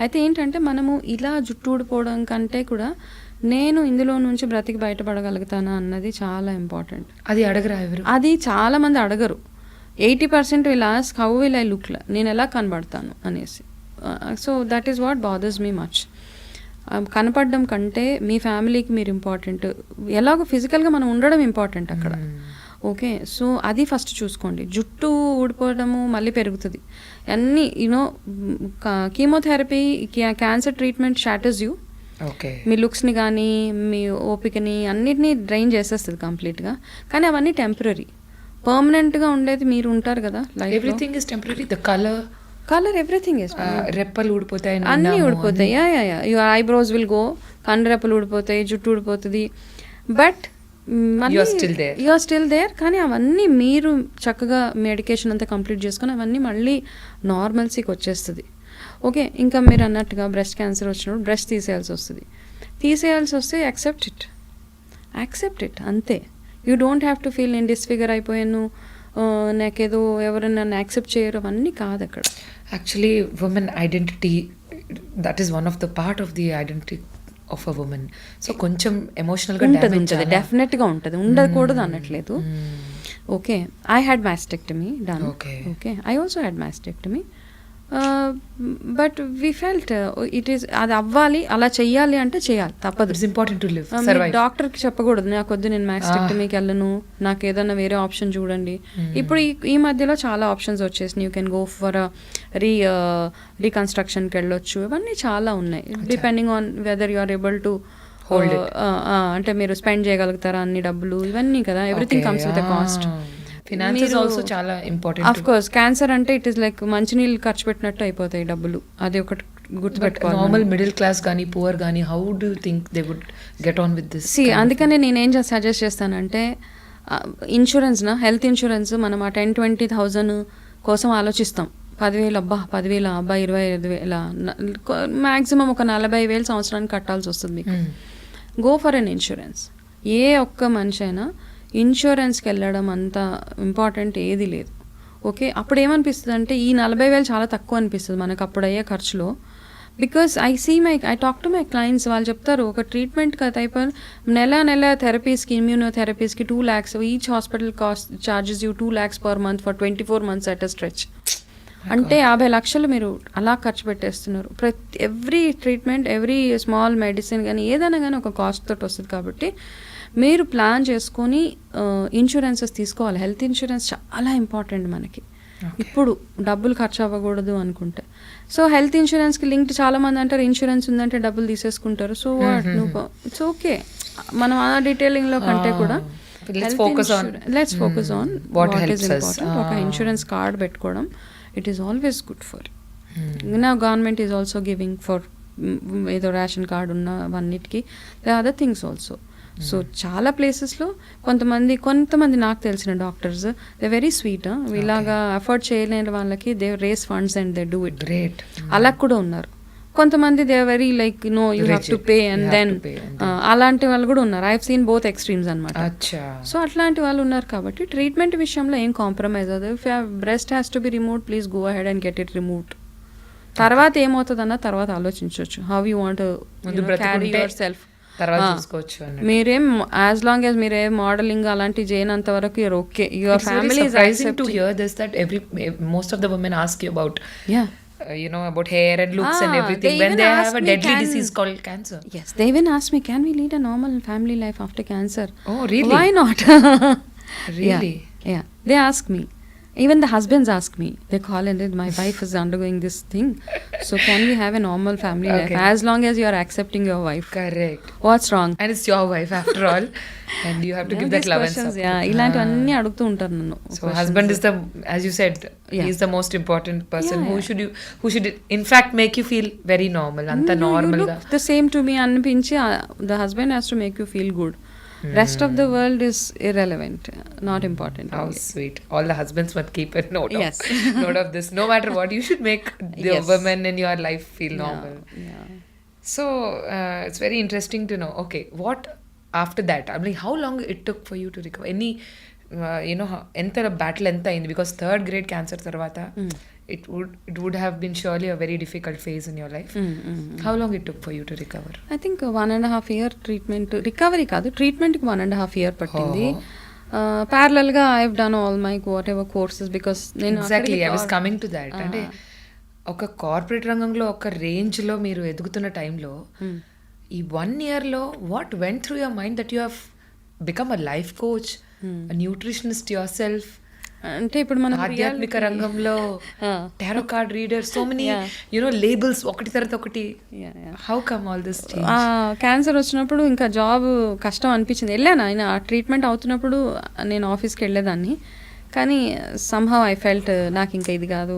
అయితే ఏంటంటే మనము ఇలా జుట్టు ఊడిపోవడం కంటే కూడా నేను ఇందులో నుంచి బ్రతికి బయటపడగలుగుతానా అన్నది చాలా ఇంపార్టెంట్. అది అడగరా ఎవరు? అది చాలామంది అడగరు. 80% will ask how will I look, నేను ఎలా కనబడతాను అనేసి. So that is what bothers me much. కనపడడం కంటే మీ ఫ్యామిలీకి మీరు ఇంపార్టెంట్, ఎలాగో ఫిజికల్గా మనం ఉండడం ఇంపార్టెంట్ అక్కడ. ఓకే, సో అది ఫస్ట్ చూసుకోండి. జుట్టు ఊడిపోవడము మళ్ళీ పెరుగుతుంది అన్నీ, you know chemotherapy, cancer treatment shatters you. Okay, మీ లుక్స్ని కానీ మీ ఓపికని అన్నిటినీ డ్రైన్ చేసేస్తుంది కంప్లీట్గా. కానీ అవన్నీ టెంపరీ. పర్మనెంట్గా ఉండేది మీరు ఉంటారు కదా life. Everything is temporary. The colour, everything is, రెప్పలు ఊడిపోతాయి, అన్నీ ఊడిపోతాయి. యువర్ ఐబ్రోస్ విల్ గో, కండరెప్పలు ఊడిపోతాయి, జుట్టు ఊడిపోతుంది. But you are still there. కానీ అవన్నీ మీరు చక్కగా మెడికేషన్ అంతా కంప్లీట్ చేసుకొని అవన్నీ మళ్ళీ నార్మల్సీకి వచ్చేస్తుంది. ఓకే, ఇంకా మీరు అన్నట్టుగా బ్రెస్ట్ క్యాన్సర్ వచ్చినప్పుడు బ్రెస్ట్ తీసేయాల్సి వస్తే యాక్సెప్ట్ ఇట్ అంతే. You don't have to feel నేను డిస్ఫిగర్ అయిపోయాను, నాకేదో ఎవరైనా నన్ను యాక్సెప్ట్ చేయరు, అవన్నీ కాదు అక్కడ. Actually women identity, that is one of the part of the identity of a women. So కొంచెం ఎమోషనల్గా ఉంటుంది, డెఫినెట్గా ఉంటుంది, ఉండకూడదు అనట్లేదు. Okay, I had mastectomy done. Okay, I also had mastectomy. But we felt it is, అది అవ్వాలి, అలా చెయ్యాలి అంటే చేయాలి, తప్పదు. It's important to live. డాక్టర్కి చెప్పకూడదు నాకు వద్దు, నేను మాస్టెక్టమీకి వెళ్ళను, నాకు ఏదైనా వేరే ఆప్షన్ చూడండి. ఇప్పుడు ఈ మధ్యలో చాలా ఆప్షన్స్ వచ్చేసినాయి. యూ కెన్ గో ఫర్ రీకన్స్ట్రక్షన్కి వెళ్ళొచ్చు, ఇవన్నీ చాలా ఉన్నాయి. Depending on whether you are able to hold it, అంటే మీరు స్పెండ్ చేయగలుగుతారా అన్ని డబ్బులు, ఇవన్నీ కదా. Everything comes with a cost. Finances also చాలా ఇంపార్టెంట్. ఆఫ్ కోర్స్ క్యాన్సర్ అంటే ఇట్ ఈస్ లైక్ మంచినీళ్ళు ఖర్చు పెట్టినట్టు అయిపోతాయి డబ్బులు, అది ఒకటి గుర్తుపెట్టుకోవాలి. నార్మల్ మిడిల్ క్లాస్ కానీ పువర్ కానీ how do you think they would get on with this? అందుకనే నేనేం సజెస్ట్ చేస్తానంటే ఇన్సూరెన్స్, హెల్త్ ఇన్సూరెన్స్ మనం ఆ 10,000-20,000 కోసం ఆలోచిస్తాం. 10,000 అబ్బా, 10,000 అబ్బా, 25,000 మ్యాక్సిమం ఒక 40,000 సంవత్సరానికి కట్టాల్సి వస్తుంది మీకు. Go for an insurance. ఏ ఒక్క మనిషి అయినా ఇన్సూరెన్స్కి వెళ్ళడం అంత ఇంపార్టెంట్ ఏది లేదు. ఓకే, అప్పుడు ఏమనిపిస్తుంది అంటే ఈ 40,000 చాలా తక్కువ అనిపిస్తుంది మనకు అప్పుడు అయ్యే ఖర్చులో. Because I talk to my clients, వాళ్ళు చెప్తారు ఒక ట్రీట్మెంట్ అయిపోయి నెల థెరపీస్కి, ఇమ్యూనోథెరపీస్కి 2 lakhs, each hospital cost charges you 2 lakhs per month for 24 months at a stretch. అంటే 50 లక్షలు మీరు అలా ఖర్చు పెట్టేస్తున్నారు. Every treatment, every small medicine కానీ ఏదైనా కానీ ఒక కాస్ట్ తోటి వస్తుంది. కాబట్టి మీరు ప్లాన్ చేసుకొని ఇన్సూరెన్సెస్ తీసుకోవాలి. హెల్త్ ఇన్సూరెన్స్ చాలా ఇంపార్టెంట్ మనకి. ఇప్పుడు డబ్బులు ఖర్చు అవ్వకూడదు అనుకుంటే. సో హెల్త్ ఇన్సూరెన్స్కి లింక్డ్ చాలా మంది అంటారు ఇన్సూరెన్స్ ఉందంటే డబ్బులు తీసేసుకుంటారు. సో నువ్వు ఇట్స్ ఓకే, మనం ఆ డీటెయిలింగ్లో కంటే కూడా let's focus on what is important. ఒక ఇన్సూరెన్స్ కార్డ్ పెట్టుకోవడం, it is always good for. నా government is also giving for ఏదో రేషన్ కార్డు ఉన్న అన్నిటికీ అదర్ థింగ్స్ ఆల్సో. సో చాలా ప్లేసెస్లో కొంతమంది నాకు తెలిసిన డాక్టర్స్ దే వెరీ స్వీట్. ఇలాగా అఫోర్డ్ చేయలేని వాళ్ళకి they raise funds and they do it. Great. అలా కూడా ఉన్నారు. కొంతమంది they very like no you have to pay and then అలాంటి వాళ్ళు కూడా ఉన్నారు. I have seen both extremes అనమాట. సో అట్లాంటి వాళ్ళు ఉన్నారు. కాబట్టి ట్రీట్మెంట్ విషయంలో ఏం కాంప్రమైజ్ అవ్వదు. If breast has to be removed, please go ahead and get it removed. తర్వాత ఏమవుతుందన్న తర్వాత ఆలోచించవచ్చు. How you want carry yourself తర్వాత చూసుకోవచ్చు. మీరేం యాజ్ లాంగ్ యాజ్ మీరేం మోడలింగ్ అలాంటి చేయనంత వరకు you're okay. Your family is accepting to hear this that most of the women ask you about about hair and looks and everything when they have a deadly disease called cancer. Yes, they even ask me, can we lead a normal family life after cancer? Oh really? Why not? Really? Yeah, they ask me. Even the husbands ask me. They call and say, my wife is undergoing this thing, so can we have a normal family life as long as you are accepting your wife? Correct. What's wrong? And it's your wife after all, and you have to give that love and support. Yeah, ఇలాంటివన్నీ అడుగుతూ ఉంటారు నన్ను. So husband is the, as you said, he is the most important person. Who should in fact make you feel very normal. Anta normal ga the same to me అనిపించి the husband has to make you feel good. Rest of the world is irrelevant, not important. How sweet. All the husbands must keep a note of this. No matter what, you should make the women in your life feel normal. Yeah. So it's very interesting to know. Okay, what after that? I mean, how long it took for you to recover? Any enta battle enta ayindi, because 3rd grade cancer tarvata it would have been surely a very difficult phase in your life. How long it took for you to recover? I think 1.5 year treatment. Recovery కాదు, treatment కి 1.5 year పట్టింది. Parallel గా I have done all my whatever courses because నేను exactly I was coming to that. అంటే ఒక corporate రంగంలో ఒక range లో మీరు ఎదుగుతున్న టైంలో ఈ 1 year లో what went through your mind that you have become a life coach, a nutritionist yourself? అంటే ఇప్పుడు మనం ఆధ్యాత్మిక రంగంలో tarot card reader, so many labels ఒకటి తర్వాత ఒకటి. How come all this? Cancer వచ్చినప్పుడు ఇంకా జాబ్ కష్టం అనిపించింది. వెళ్ళాను ఆయన ట్రీట్మెంట్ అవుతున్నప్పుడు నేను ఆఫీస్కి వెళ్ళేదాన్ని. కానీ సమ్హౌ ఐ ఫెల్ట్ నాకు ఇంకా ఇది కాదు.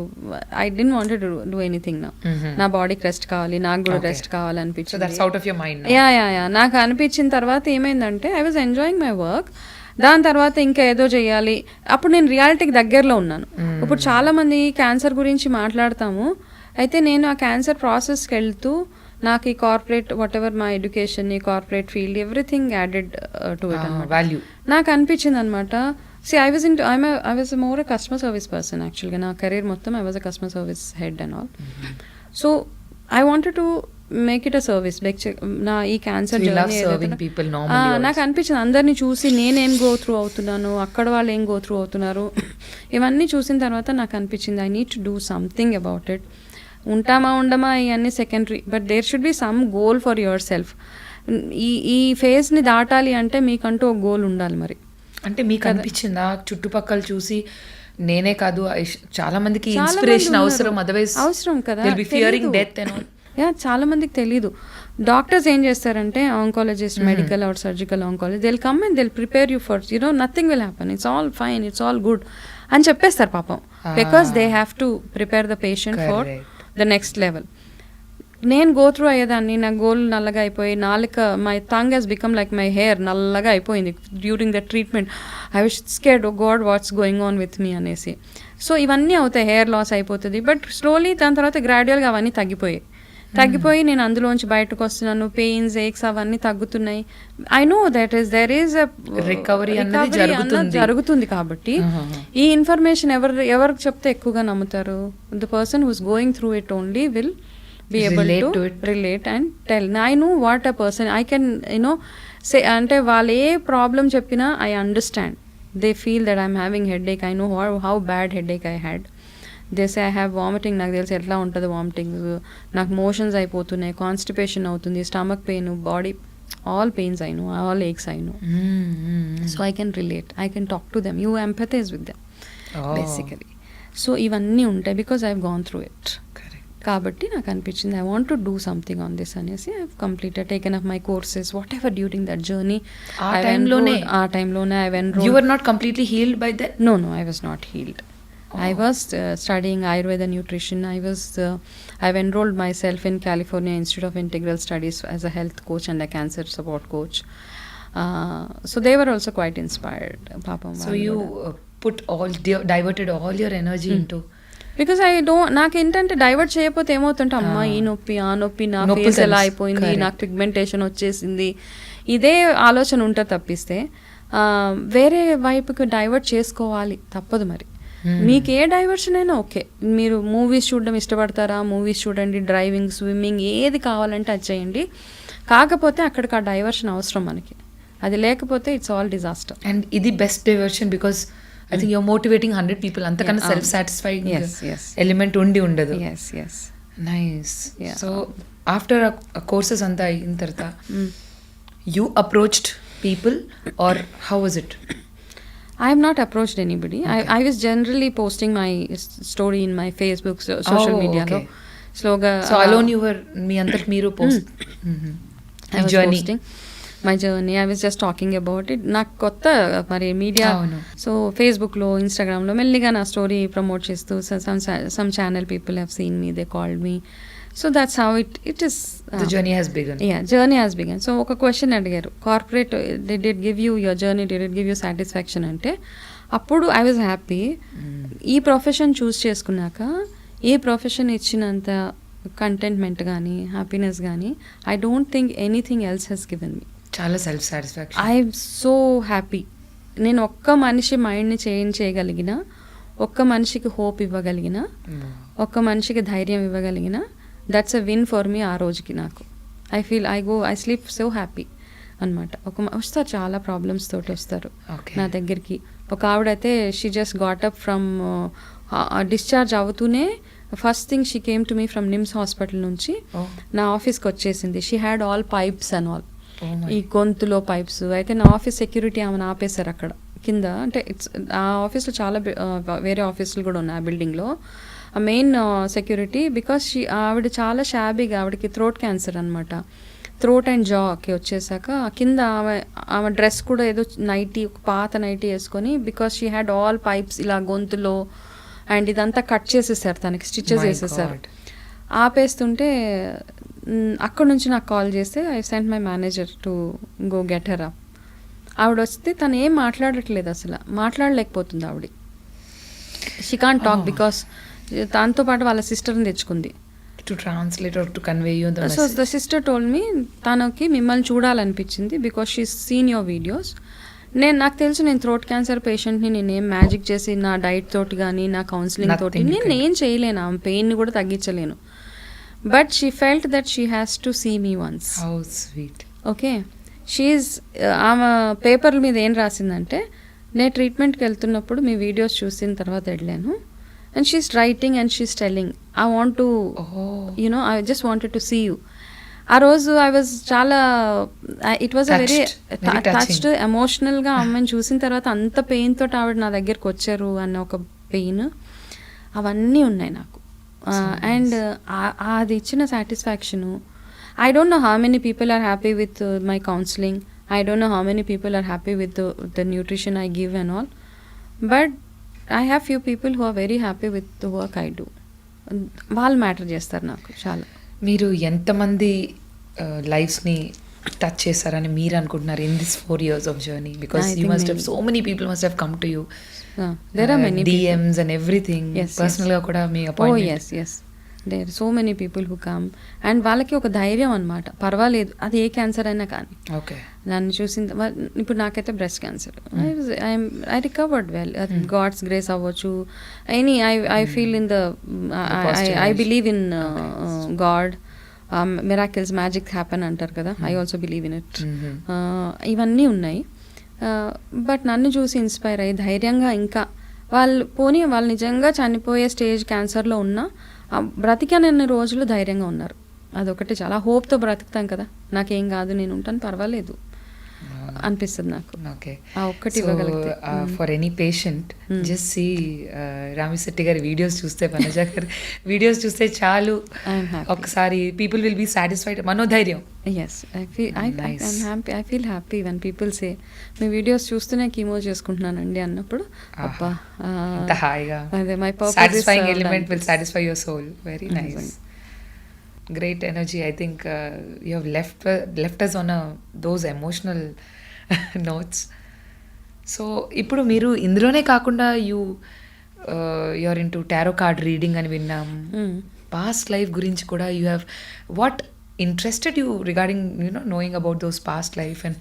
I don't want to do anything నా బాడీకి రెస్ట్ కావాలి, నాకు కూడా రెస్ట్ కావాలి అనిపించింది. యా నాకు అనిపించిన తర్వాత ఏమైందంటే I was enjoying my work. దాని తర్వాత ఇంకా ఏదో చేయాలి. అప్పుడు నేను రియాలిటీకి దగ్గరలో ఉన్నాను. ఇప్పుడు చాలా మంది క్యాన్సర్ గురించి మాట్లాడతాము. అయితే నేను ఆ క్యాన్సర్ ప్రాసెస్కి వెళ్తూ నాకు ఈ corporate whatever my education, ఈ corporate field everything added to it value నాకు అనిపించింది అనమాట. I was more a customer service person యాక్చువల్గా. నా కెరీర్ మొత్తం I was a customer service head and all. So I wanted to make it a service. Like నా ఈ cancer journey నాకు అనిపించింది అందరినీ చూసి నేనేం గో త్రూ అవుతున్నాను, అక్కడ వాళ్ళు ఏం గో త్రూ అవుతున్నారు, ఇవన్నీ చూసిన తర్వాత నాకు అనిపించింది I need to do something about it. ఉంటామా ఉండమా ఇవన్నీ secondary, but there should be some goal for yourself. ఈ ఫేజ్ని దాటాలి అంటే మీకంటూ ఒక గోల్ ఉండాలి. మరి అంటే మీకు అనిపించిందా చుట్టుపక్కల చూసి నేనే కాదు చాలా మందికి ఇన్స్పిరేషన్ అవసరం కదా, చాలా మందికి తెలీదు. డాక్టర్స్ ఏం చేస్తారంటే oncologist, medical or surgical oncologist, they'll come and they'll prepare you for nothing will happen, it's all fine, it's all good అని చెప్పేస్తారు పాపం. Because they have to prepare the patient for the next level. నేను go through అయ్యేదాన్ని. నా గోల్ నల్లగా అయిపోయి నాలుక, my tongue has become like my hair నల్లగా అయిపోయింది during the treatment. I was scared, oh God what's going on with మీ అనేసి. సో ఇవన్నీ అవుతాయి, హెయిర్ లాస్ అయిపోతుంది. బట్ స్లోలీ దాని తర్వాత గ్రాడ్యువల్గా అవన్నీ తగ్గిపోయి నేను అందులోంచి బయటకు వస్తున్నాను. పెయిన్స్, ఏక్స్ అవన్నీ తగ్గుతున్నాయి. I know that is there is recovery జరుగుతుంది. కాబట్టి ఈ ఇన్ఫర్మేషన్ ఎవరికి చెప్తే ఎక్కువగా నమ్ముతారు? The person who's going through it only will be able Relate to to it. relate and tell. I know what a person, I can, say, అంటే వాళ్ళు ఏ problem చెప్పినా I understand. They feel that I'm having headache. I know how bad headache I had. They say I have vomiting. నాకు తెలిసి ఎట్లా ఉంటుంది vomiting, నాకు motions అయిపోతున్నాయి, constipation అవుతుంది, stomach pain, body all pains I know, all aches I know. So I can relate, I can talk to them, you empathize with them basically. So ఇవన్నీ ఉంటాయి because I've gone through it. కాబట్టి నాకు అనిపించింది I want to do something on this అనేసి I've completed, taken up my courses, whatever during that journey. ఆ టైంలోనే I've enrolled. You were not completely healed by that? No, I was not healed. I was studying Ayurveda nutrition. I've enrolled myself in California Institute of Integral Studies as a health coach and a cancer support coach. So they were also quite inspired. Papam. So you diverted all your energy into because నాకేంటంటే divert చేయకపోతే ఏమవుతుంటే అమ్మ ఈ నొప్పి ఆ నొప్పి, నా face ఎలా అయిపోయింది, నాకు పిగ్మెంటేషన్ వచ్చేసింది, ఇదే ఆలోచన ఉంటుంది తప్పిస్తే వేరే వైపుకి డైవర్ట్ చేసుకోవాలి తప్పదు. మరి మీకు ఏ డైవర్షన్ అయినా ఓకే, మీరు మూవీస్ చూడడం ఇష్టపడతారా, మూవీస్ చూడండి, డ్రైవింగ్, స్విమ్మింగ్, ఏది కావాలంటే అది చేయండి. కాకపోతే అక్కడికి ఆ డైవర్షన్ అవసరం మనకి, అది లేకపోతే ఇట్స్ ఆల్ డిజాస్టర్. అండ్ ఇది best diversion because I think you're motivating 100 people. అంతకన్నా సెల్ఫ్ సాటిస్ఫైయింగ్ ఎలిమెంట్ ఉండదు. నైస్. సో ఆఫ్టర్ కోర్సెస్ అంతా అయిన తర్వాత you approached people or how was it? I have not approached anybody. Okay. I was generally posting my story in my Facebook social media lo sloga. So alone you were మీ అంతట మీరు post I was posting my journey. I was just talking about it. నాకు కొత్త మరి media, so ఫేస్బుక్లో, ఇన్స్టాగ్రామ్లో మెల్లిగా నా story promote చేస్తూ some channel people have seen me, they called me. So that's how it is. The journey has begun. Yeah, journey has begun. So ఒక question అడిగారు, corporate did it give you your journey, did it give you satisfaction అంటే అప్పుడు I was happy. ఈ profession చూస్ చేసుకున్నాక ఈ profession ఇచ్చినంత contentment కానీ happiness కానీ I don't think anything else has given me. చాలా self satisfaction. I'm so happy. నేను ఒక్క మనిషి మైండ్ని చేంజ్ చేయగలిగిన, ఒక్క మనిషికి హోప్ ఇవ్వగలిగిన, ఒక్క మనిషికి ధైర్యం ఇవ్వగలిగిన, that's a win for me. ఆ రోజుకి నాకు ఐ స్లీప్ సో హ్యాపీ అనమాట. వస్తారు చాలా ప్రాబ్లమ్స్ తోటి వస్తారు నా దగ్గరికి. ఒక ఆవిడైతే she just got up from discharge అవుతూనే first thing she came to me from NIMS hospital నుంచి నా ఆఫీస్కి వచ్చేసింది. She had all pipes and all, ఈ గొంతులో పైప్స్. అయితే నా ఆఫీస్ సెక్యూరిటీ ఆమెను ఆపేశారు అక్కడ కింద. అంటే ఆ ఆఫీస్లో చాలా వేరే ఆఫీసులు కూడా ఉన్నాయి ఆ బిల్డింగ్లో. ఆ మెయిన్ సెక్యూరిటీ బికాస్ ఆవిడ చాలా షాబీగా, ఆవిడకి థ్రోట్ క్యాన్సర్ అనమాట. థ్రోట్ అండ్ జాకి వచ్చేసాక కింద ఆమె డ్రెస్ కూడా ఏదో నైటీ, ఒక పాత నైటీ వేసుకొని, because she had all pipes ఇలా గొంతులో, అండ్ ఇదంతా కట్ చేసేసారు, తనకి స్టిచెస్ వేసేసారు. ఆపేస్తుంటే అక్కడ నుంచి నాకు కాల్ చేస్తే I sent my manager to go get her up. ఆవిడ వస్తే తను ఏం మాట్లాడట్లేదు, అసలు మాట్లాడలేకపోతుంది ఆవిడ. షీ కాంట్ టాక్ బికాస్ దాంతో పాటు వాళ్ళ సిస్టర్ని తెచ్చుకుంది to translate or to convey you the message. So the sister told me తనకి మిమ్మల్ని చూడాలనిపించింది because she seen your videos. నాకు తెలుసు నేను థ్రోట్ క్యాన్సర్ పేషెంట్ని నేనేం మ్యాజిక్ చేసి నా డైట్ తోటి కానీ నా కౌన్సిలింగ్ తోటి నేను ఏం చేయలేను, ఆమె పెయిన్ని కూడా తగ్గించలేను. But she felt that she has to see me once. How sweet. Okay. ఆమె పేపర్ల మీద ఏం రాసిందంటే, నేను ట్రీట్మెంట్కి వెళ్తున్నప్పుడు మీ వీడియోస్ చూసిన తర్వాత వెళ్ళాను, and she's writing and she's telling I want to I just wanted to see you. ఆ రోజు ఐ వాజ్ చాలా, it was a very touched, ఎమోషనల్గా అమ్మాయిని చూసిన తర్వాత అంత పెయిన్ తోటి ఆవిడ నా దగ్గరికి వచ్చారు అన్న ఒక పెయిన్, అవన్నీ ఉన్నాయి నాకు. అండ్ అది ఇచ్చిన satisfaction, I don't know how many people are happy with my counselling, I don't know how many people are happy with the nutrition I give and all, but I have few people who are very happy with the work I do. వాళ్ళు matter చేస్తారు నాకు చాలా. మీరు ఎంతమంది లైఫ్స్ని touch చేశారని మీరు అనుకుంటున్నారు in this 4 years of journey? Because you must have, so many people must have come to you. There are many DMs and everything. Yes, personal గా కూడా మీ appointment. Oh yes. There so many people who come and వాళ్ళకి ఒక ధైర్యం అనమాట, పర్వాలేదు అది ఏ cancer అయినా కానీ. ఓకే. నన్ను చూసిన ఇప్పుడు నాకైతే breast cancer, I recovered well, God's grace అవ్వచ్చు, any I feel in the I believe in God, miracles, magic happen అంటారు కదా, I also believe in it. ఇవన్నీ ఉన్నాయి. బట్ నన్ను చూసి ఇన్స్పైర్ అయ్యి ధైర్యంగా ఇంకా వాళ్ళు నిజంగా చనిపోయే స్టేజ్ క్యాన్సర్లో ఉన్నా బ్రతికానన్ని రోజులు ధైర్యంగా ఉన్నారు. అదొకటి చాలా హోప్తో బ్రతుకుతాం కదా, నాకేం కాదు నేను ఉంటాను పర్వాలేదు అనిపిస్తుంది నాకు. ఓకే. ఆ ఒక్కటి ఇవ్వగలిగితే. For any patient just see Ramishetty గారి వీడియోస్ చూస్తే, వనజ గారి వీడియోస్ చూస్తే చాలు, ఒకసారి పీపుల్ విల్ బీ సాటిస్ఫైడ్, మనోధైర్యం. Yes, I feel happy when people say మీ వీడియోస్ చూస్తూనే కీమో చేసుకుంటున్నానండి అన్నప్పుడు, అబ్బా హాయిగా, అదే my satisfying element will satisfy your soul. Very nice. Great energy. I think you have left us on those emotional notes. So ఇప్పుడు మీరు ఇందులోనే కాకుండా you're into tarot card reading అని విన్నాం. Past life గురించి కూడా you have what interested you regarding knowing about those past life and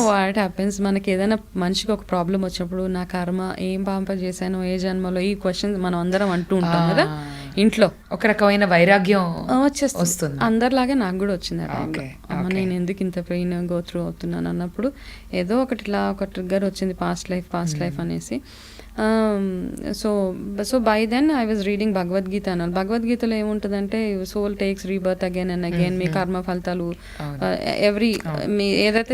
what happens, మనకి ఏదైనా మనిషికి ఒక ప్రాబ్లం వచ్చినప్పుడు నా కర్మ ఏం పాపం చేశానో ఏ జన్మలో, ఈ క్వశ్చన్స్ మనం అందరం అంటూ ఉంటాం కదా ఇంట్లో. ఒక రకమైన వైరాగ్యం వచ్చేస్తుంది. అందరిలాగే నాకు కూడా వచ్చింది ఆ టైంలో. అమ్మ నేను ఎందుకు ఇంత పెయిన్ గో త్రూ అవుతున్నాను అన్నప్పుడు ఏదో ఒకటి ఇట్లా ఒక ట్రిగ్గర్ వచ్చింది, పాస్ట్ లైఫ్ అనేసి. So by then I was reading Bhagavad Gita అన్నారు. భగవద్గీతలో ఏముంటుందంటే soul takes rebirth again and again, మీ కర్మ ఫలితాలు ఎవ్రీ మీ ఏదైతే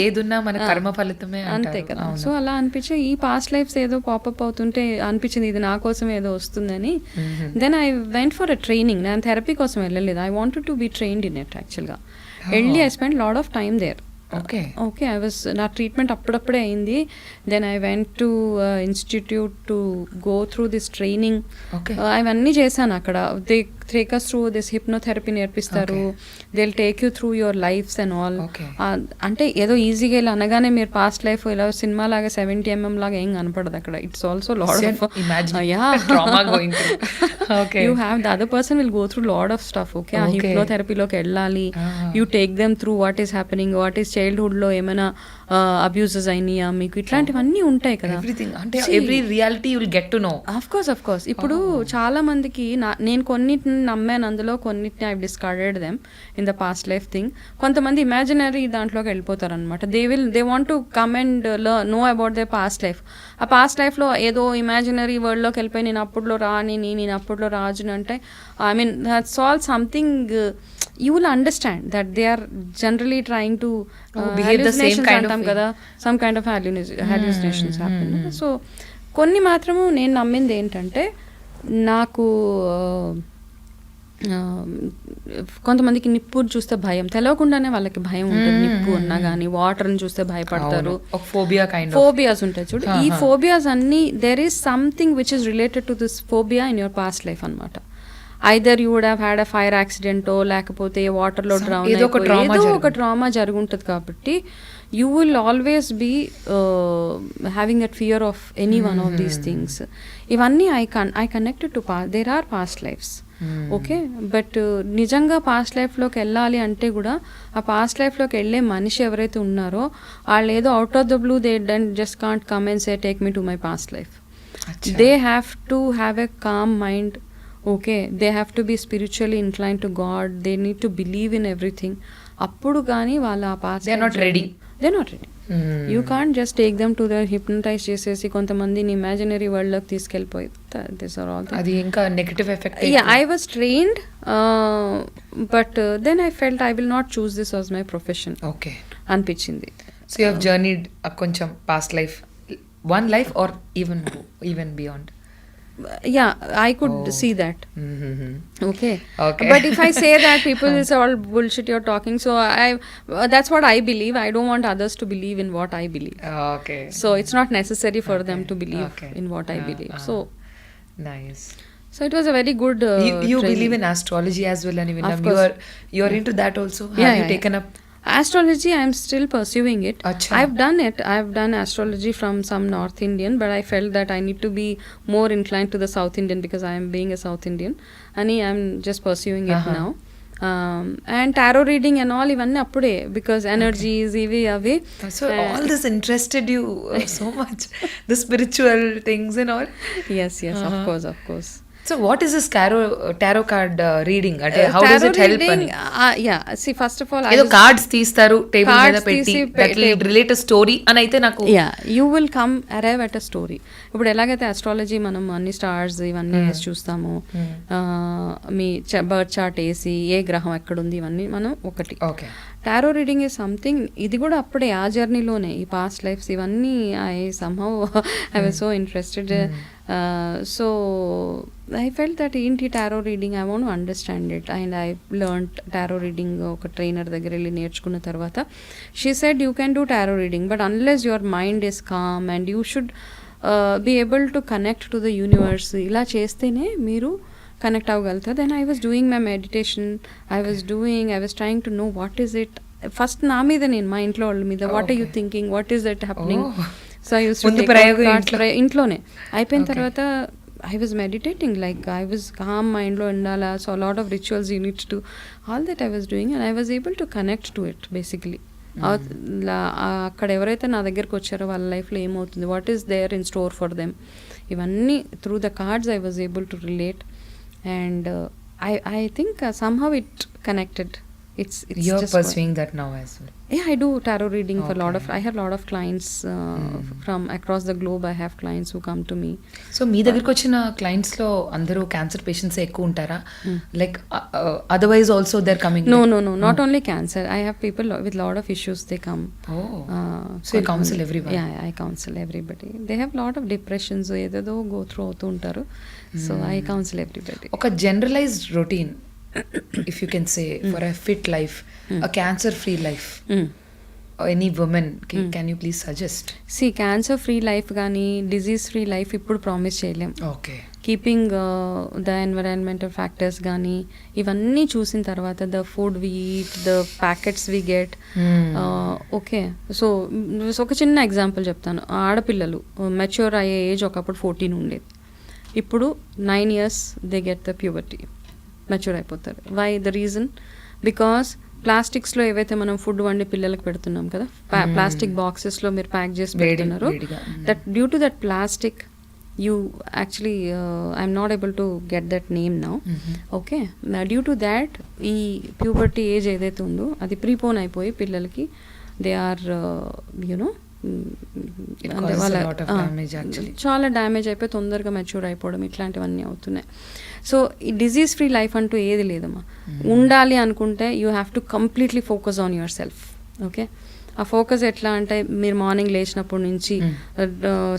ఏదున్నా మన కర్మ ఫలితమే అంతే కదా. సో అలా అనిపించి ఈ పాస్ట్ లైఫ్స్ ఏదో పాపప్ అవుతుంటే అనిపించింది ఇది నా కోసం ఏదో వస్తుందని. Then I went for a training. నేను థెరపీ కోసం వెళ్ళలేదు, I wanted to be trained in it యాక్చువల్గా. వెళ్ళి I spend lot of time there. Okay, నా ట్రీట్మెంట్ అప్పుడప్పుడే అయింది. Then I went to institute to go through this training. అవన్నీ చేశాను అక్కడ. They take us through this hypnotherapy నేర్పిస్తారు. they'll take you through your lives and all. అంటే ఏదో ఈజీగా ఇలా అనగానే మీరు పాస్ట్ లైఫ్ ఇలా సినిమా లాగా 70 mm లాగా ఏం కనపడదు అక్కడ. It's also lot of you have the other person will go through lot of stuff. Okay, ఆ హిప్నోథెరపీలోకి వెళ్ళాలి. You take them through what is happening, what is childhood లో ఏమైనా అబ్యూజెస్ అయినాయా మీకు, ఇట్లాంటివన్నీ ఉంటాయి కదా. Every reality you will get to know. Of course ఇప్పుడు చాలా మందికి నేను కొన్నిటిని నమ్మాను, అందులో కొన్నిటిని I discarded them in the past life thing. కొంతమంది ఇమాజినరీ దాంట్లోకి వెళ్ళిపోతారు అనమాట. They want to come and know about they past life. ఆ పాస్ట్ లైఫ్లో ఏదో ఇమాజినరీ వరల్డ్లోకి వెళ్ళిపోయి నేను అప్పుడులో రాణిని, నేను అప్పుడులో రాజుని అంటే, I mean that's all something you will understand that they are generally trying to behave the same kind of కదా, some kind of hallucinations happen. So కొన్ని మాత్రము నేను నమ్మింది ఏంటంటే, నాకు కొంతమందికి నిప్పు చూస్తే భయం, తెలియకుండానే వాళ్ళకి భయం ఉంటుంది. నిప్పు అన్నా కానీ వాటర్ని చూస్తే భయపడతారు. ఫోబియాస్ ఉంటాయి చూడు. ఈ ఫోబియాస్ అన్ని there is something which is related to this phobia in your past life అనమాట. Either you would have had a fire యాక్సిడెంటో, లేకపోతే వాటర్లో డ్రౌన్ ఏదో ఒక ట్రామా జరుగుంటుంది. కాబట్టి you will always be having that fear of any one of these things. ఇవన్నీ I connected to there are past lives. Okay, but నిజంగా past లైఫ్లోకి వెళ్ళాలి అంటే కూడా ఆ పాస్ట్ లైఫ్లోకి వెళ్ళే మనిషి ఎవరైతే ఉన్నారో వాళ్ళు ఏదో out of the blue they just can't come and say take me to my past life. They have to have a com mind. Okay, they have to be spiritually inclined to God. They need to believe in everything. అప్పుడు కానీ వాళ్ళ ఆ past they're not ready. You can't just take them to the hypnotize చేసేసి కొంతమందిని imaginary world లోకి తీసుకెళ్ళిపోయి. These are all అది ఇంకా negative effect. Yeah, I was trained, but then I felt I will not choose this as my profession. Okay, అనిపించింది. So you have journeyed కొంచెం past life, one life or even beyond. Yeah, I could see that. Okay. But if I say that, people will say all bullshit you're talking. So that's what I believe. I don't want others to believe in what I believe. Okay. So it's not necessary for them to believe in what I believe. So nice. So it was a very good you believe in astrology as well, and you are into that also. Have you taken up? Astrology, I'm still pursuing it. Acha. I've done it. I've done astrology from some North Indian, but I felt that I need to be more inclined to the South Indian because I am being a South Indian. And I'm just pursuing it now. And tarot reading and all, ivanni appude, because energies, ivi avi. So all this interested you so much, the spiritual things and all. Yes, of course. So what is this tarot card reading? How does it help? Yeah, see, first of all, ఏదో cards తీస్తారు table మీద Cards పెట్టి తీసి that will relate a story అని అయితే నాకు yeah you will come arrive at a story. ఇప్పుడు ఎలాగైతే అస్ట్రాలజీ మనం అన్ని స్టార్స్ ఇవన్నీ వేసి చూస్తాము, మీ బర్త్ చార్ట్ వేసి ఏ గ్రహం ఎక్కడుంది ఇవన్నీ మనం ఒకటి. Okay, tarot reading is something, ఇది కూడా అప్పుడే ఆ జర్నీలోనే ఈ పాస్ట్ లైఫ్స్ ఇవన్నీ I somehow I was so interested. So I felt that ఏంటి tarot reading, I want to understand it. And I learn tarot reading ఒక ట్రైనర్ దగ్గర వెళ్ళి నేర్చుకున్న తర్వాత she said you can do tarot reading but unless your mind is calm and you should be able to connect to the universe. ఇలా చేస్తేనే మీరు connect అవ్వగలుగుతారు. Then I was doing my meditation, I was trying to know what is it. First నా మీద నేను, మా ఇంట్లో వాళ్ళ మీద, what are you thinking, what is that happening. So I use ఇంట్లోనే అయిపోయిన తర్వాత I was meditating, like I was calm mindlo undala, so a lot of rituals you need to do, all that I was doing and I was able to connect to it basically. అక్కడ ఎవరైతే నా దగ్గరకు వచ్చారో వాళ్ళ లైఫ్లో ఏమవుతుంది, what is there in store for them, ఇవన్నీ through the cards I was able to relate and I think somehow it connected. It's you're just pursuing that now as well. Yeah, I do tarot reading for I have a lot of clients from across the globe. I have clients who come to me. So మీ దగ్గరికి వచ్చిన clients లో అందరూ cancer patients ఎక్కువ ఉంటారా, like otherwise also they're coming? No, not only cancer. I have people with lot of issues, they come. So you counsel everyone? Yeah, I counsel everybody. They have lot of depressions, ఏదేదో go through అవుతూ ఉంటారు. So I counsel everybody. ఒక generalised routine if you can say for a fit life, a cancer free life, any woman can you please suggest? See, cancer free life gaani disease free life ippudu promise cheyalem. Okay, keeping the environmental factors gaani ivanni chusin tarvata, the food we eat, the packets we get, okay. So oka chinna example cheptanu. ఆడపిల్లలు mature అయ్యే age ఒకప్పుడు 14 ఉండేది, ఇప్పుడు 9 years they get the puberty, mature అయిపోతారు. Why the reason? Because ప్లాస్టిక్స్లో ఏవైతే మనం food వండి పిల్లలకు పెడుతున్నాం కదా, ప్లాస్టిక్ బాక్సెస్లో మీరు ప్యాక్ చేసి పెడుతున్నారు, that due to that plastic you actually I'm not able to get that name now. Okay, due to that ఈ ప్యూబర్టీ ఏజ్ ఏదైతే ఉందో అది ప్రీపోన్ అయిపోయి పిల్లలకి దే ఆర్ యునో చాలా డ్యామేజ్ అయిపోయి తొందరగా మెచ్యూర్ అయిపోవడం, ఇట్లాంటివన్నీ అవుతున్నాయి. సో ఈ డిజీజ్ ఫ్రీ లైఫ్ అంటూ ఏది లేదమ్మా. ఉండాలి అనుకుంటే you have to completely focus on your self. Okay, ఆ ఫోకస్ ఎట్లా అంటే మీరు మార్నింగ్ లేచినప్పటి నుంచి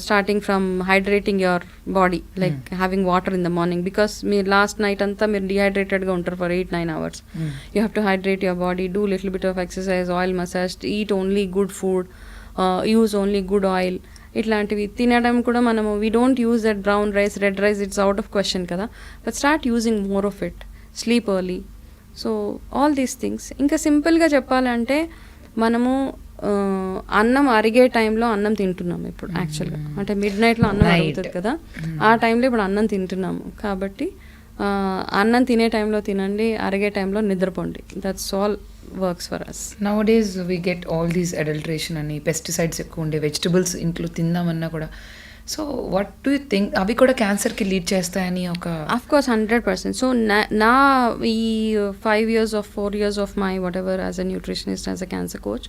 starting from hydrating your body, like having water in the morning, because మీరు లాస్ట్ నైట్ అంతా మీరు డిహైడ్రేటెడ్గా ఉంటారు for 8-9 hours. You have to hydrate your body, do little bit of exercise, oil massage, eat only good food, use only good oil. ఇట్లాంటివి తినడం కూడా మనము we don't use that brown rice, red rice, it's out of question కదా, but start using more of it. Sleep early. So all these things. ఇంకా సింపుల్గా చెప్పాలంటే మనము అన్నం అరిగే టైంలో అన్నం తింటున్నాము ఇప్పుడు యాక్చువల్గా, అంటే మిడ్ నైట్లో అన్నం అరుగుతుంది కదా, ఆ టైంలో ఇప్పుడు అన్నం తింటున్నాము. కాబట్టి అన్నం తినే టైంలో తినండి, అరిగే టైంలో నిద్రపోండి. That's all works for us. Nowadays we get all these adulteration అని, పెస్టిసైడ్స్ ఎక్కువ ఉండే వెజిటబుల్స్ ఇంట్లో తిందామన్నా కూడా. So what do you think అవి కూడా క్యాన్సర్కి లీడ్ చేస్తాయని ఒక? Of course 100%. సో నా ఈ 4 years of my whatever as a nutritionist, as a cancer coach,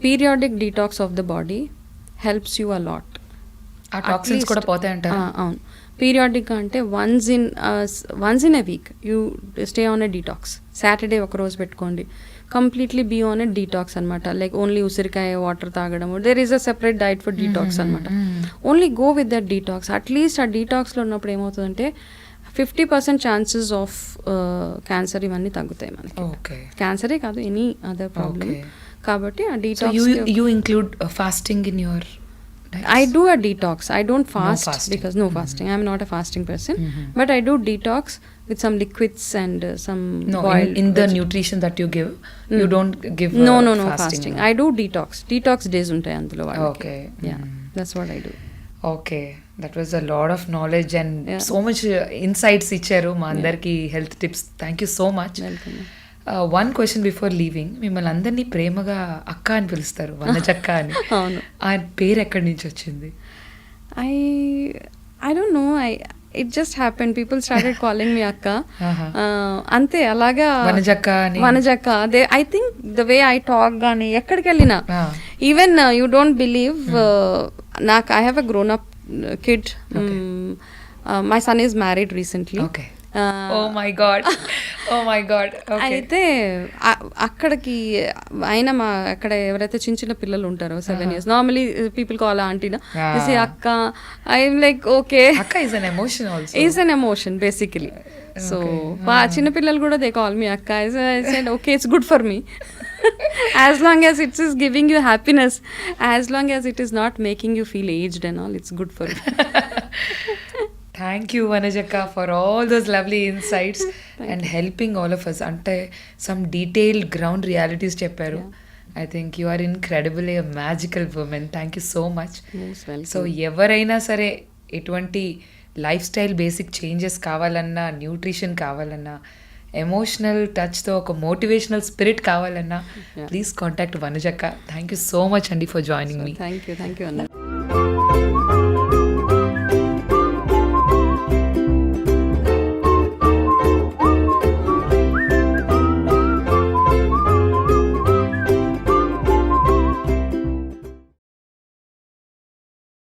periodic detox of the body helps you a lot. ఆ టాక్సిన్స్ కూడా పోతాయంటారా? అవును. పీరియాడిక్ అంటే once in a week you stay on a detox. Saturday ఒక రోజు పెట్టుకోండి, completely be on a detox అనమాట. లైక్ ఓన్లీ ఉసిరికాయ వాటర్ తాగడము, there is a separate diet for detox అనమాట. Only go with that detox. At least ఆ డీటాక్స్లో ఉన్నప్పుడు ఏమవుతుందంటే 50% ఛాన్సెస్ ఆఫ్ క్యాన్సర్ ఇవన్నీ తగ్గుతాయి మనకి. క్యాన్సరే కాదు, ఎనీ అదర్ ప్రాబ్లమ్. కాబట్టి ఆ detox. You include fasting in your I do a detox. I don't fast fasting. because no fasting. I'm not a fasting person, but I do detox with some liquids and some No, boiled. in the nutrition that you give, you don't give no fasting. fasting. I do detox. Detox days ఉంటాయి అందులో వాళ్ళకి. Okay. Yeah, that's what I do. Okay, that was a lot of knowledge and Yeah. So much insights ఇచ్చారు మా అందరికి, health tips. Thank you so much. Welcome. One question before leaving, మిమ్మల్ని అందరినీ ప్రేమగా అక్క అని పిలుస్తారు, వనజక్క అని. అవును. ఆ పేరు ఎక్కడి నుంచి వచ్చింది? I don't know. It just happened. People started calling me akka. Uh-huh. అంతే అలాగా వనజక్క అని. వనజక్క. I think the way I talk గానీ ఎక్కడికి వెళ్ళినా Ah. even you don't believe నాకు I have a grown up kid. My son is married recently. Okay. Oh my God, oh my God. అయితే అక్కడికి ఆయన మా అక్కడ ఎవరైతే చిన్న చిన్న పిల్లలు ఉంటారో 7 years, నార్మలీ పీపుల్ కాల్ ఆంటీనా, అక్క. ఐఎమ్ లైక్ ఓకే, అక్క is an emotion also. Is an emotion basically. So చిన్న పిల్లలు కూడా దే కాల్ మీ అక్క. I said okay, it's good for me. As long as it is giving you happiness, as long as it is not making you feel aged and all, it's good for you. Thank you, Vanajaka, for all those lovely insights and helping all of us. Ante some detailed ground realities chepparu. I think you are incredibly a magical woman. Thank you so much. Most welcome. So ఎవరైనా సరే ఎటువంటి lifestyle basic changes కావాలన్నా, nutrition కావాలన్నా, emotional టచ్తో ఒక motivational spirit కావాలన్నా, please contact వనజక్క. Thank you so much అండి for joining me. Thank you, Anna.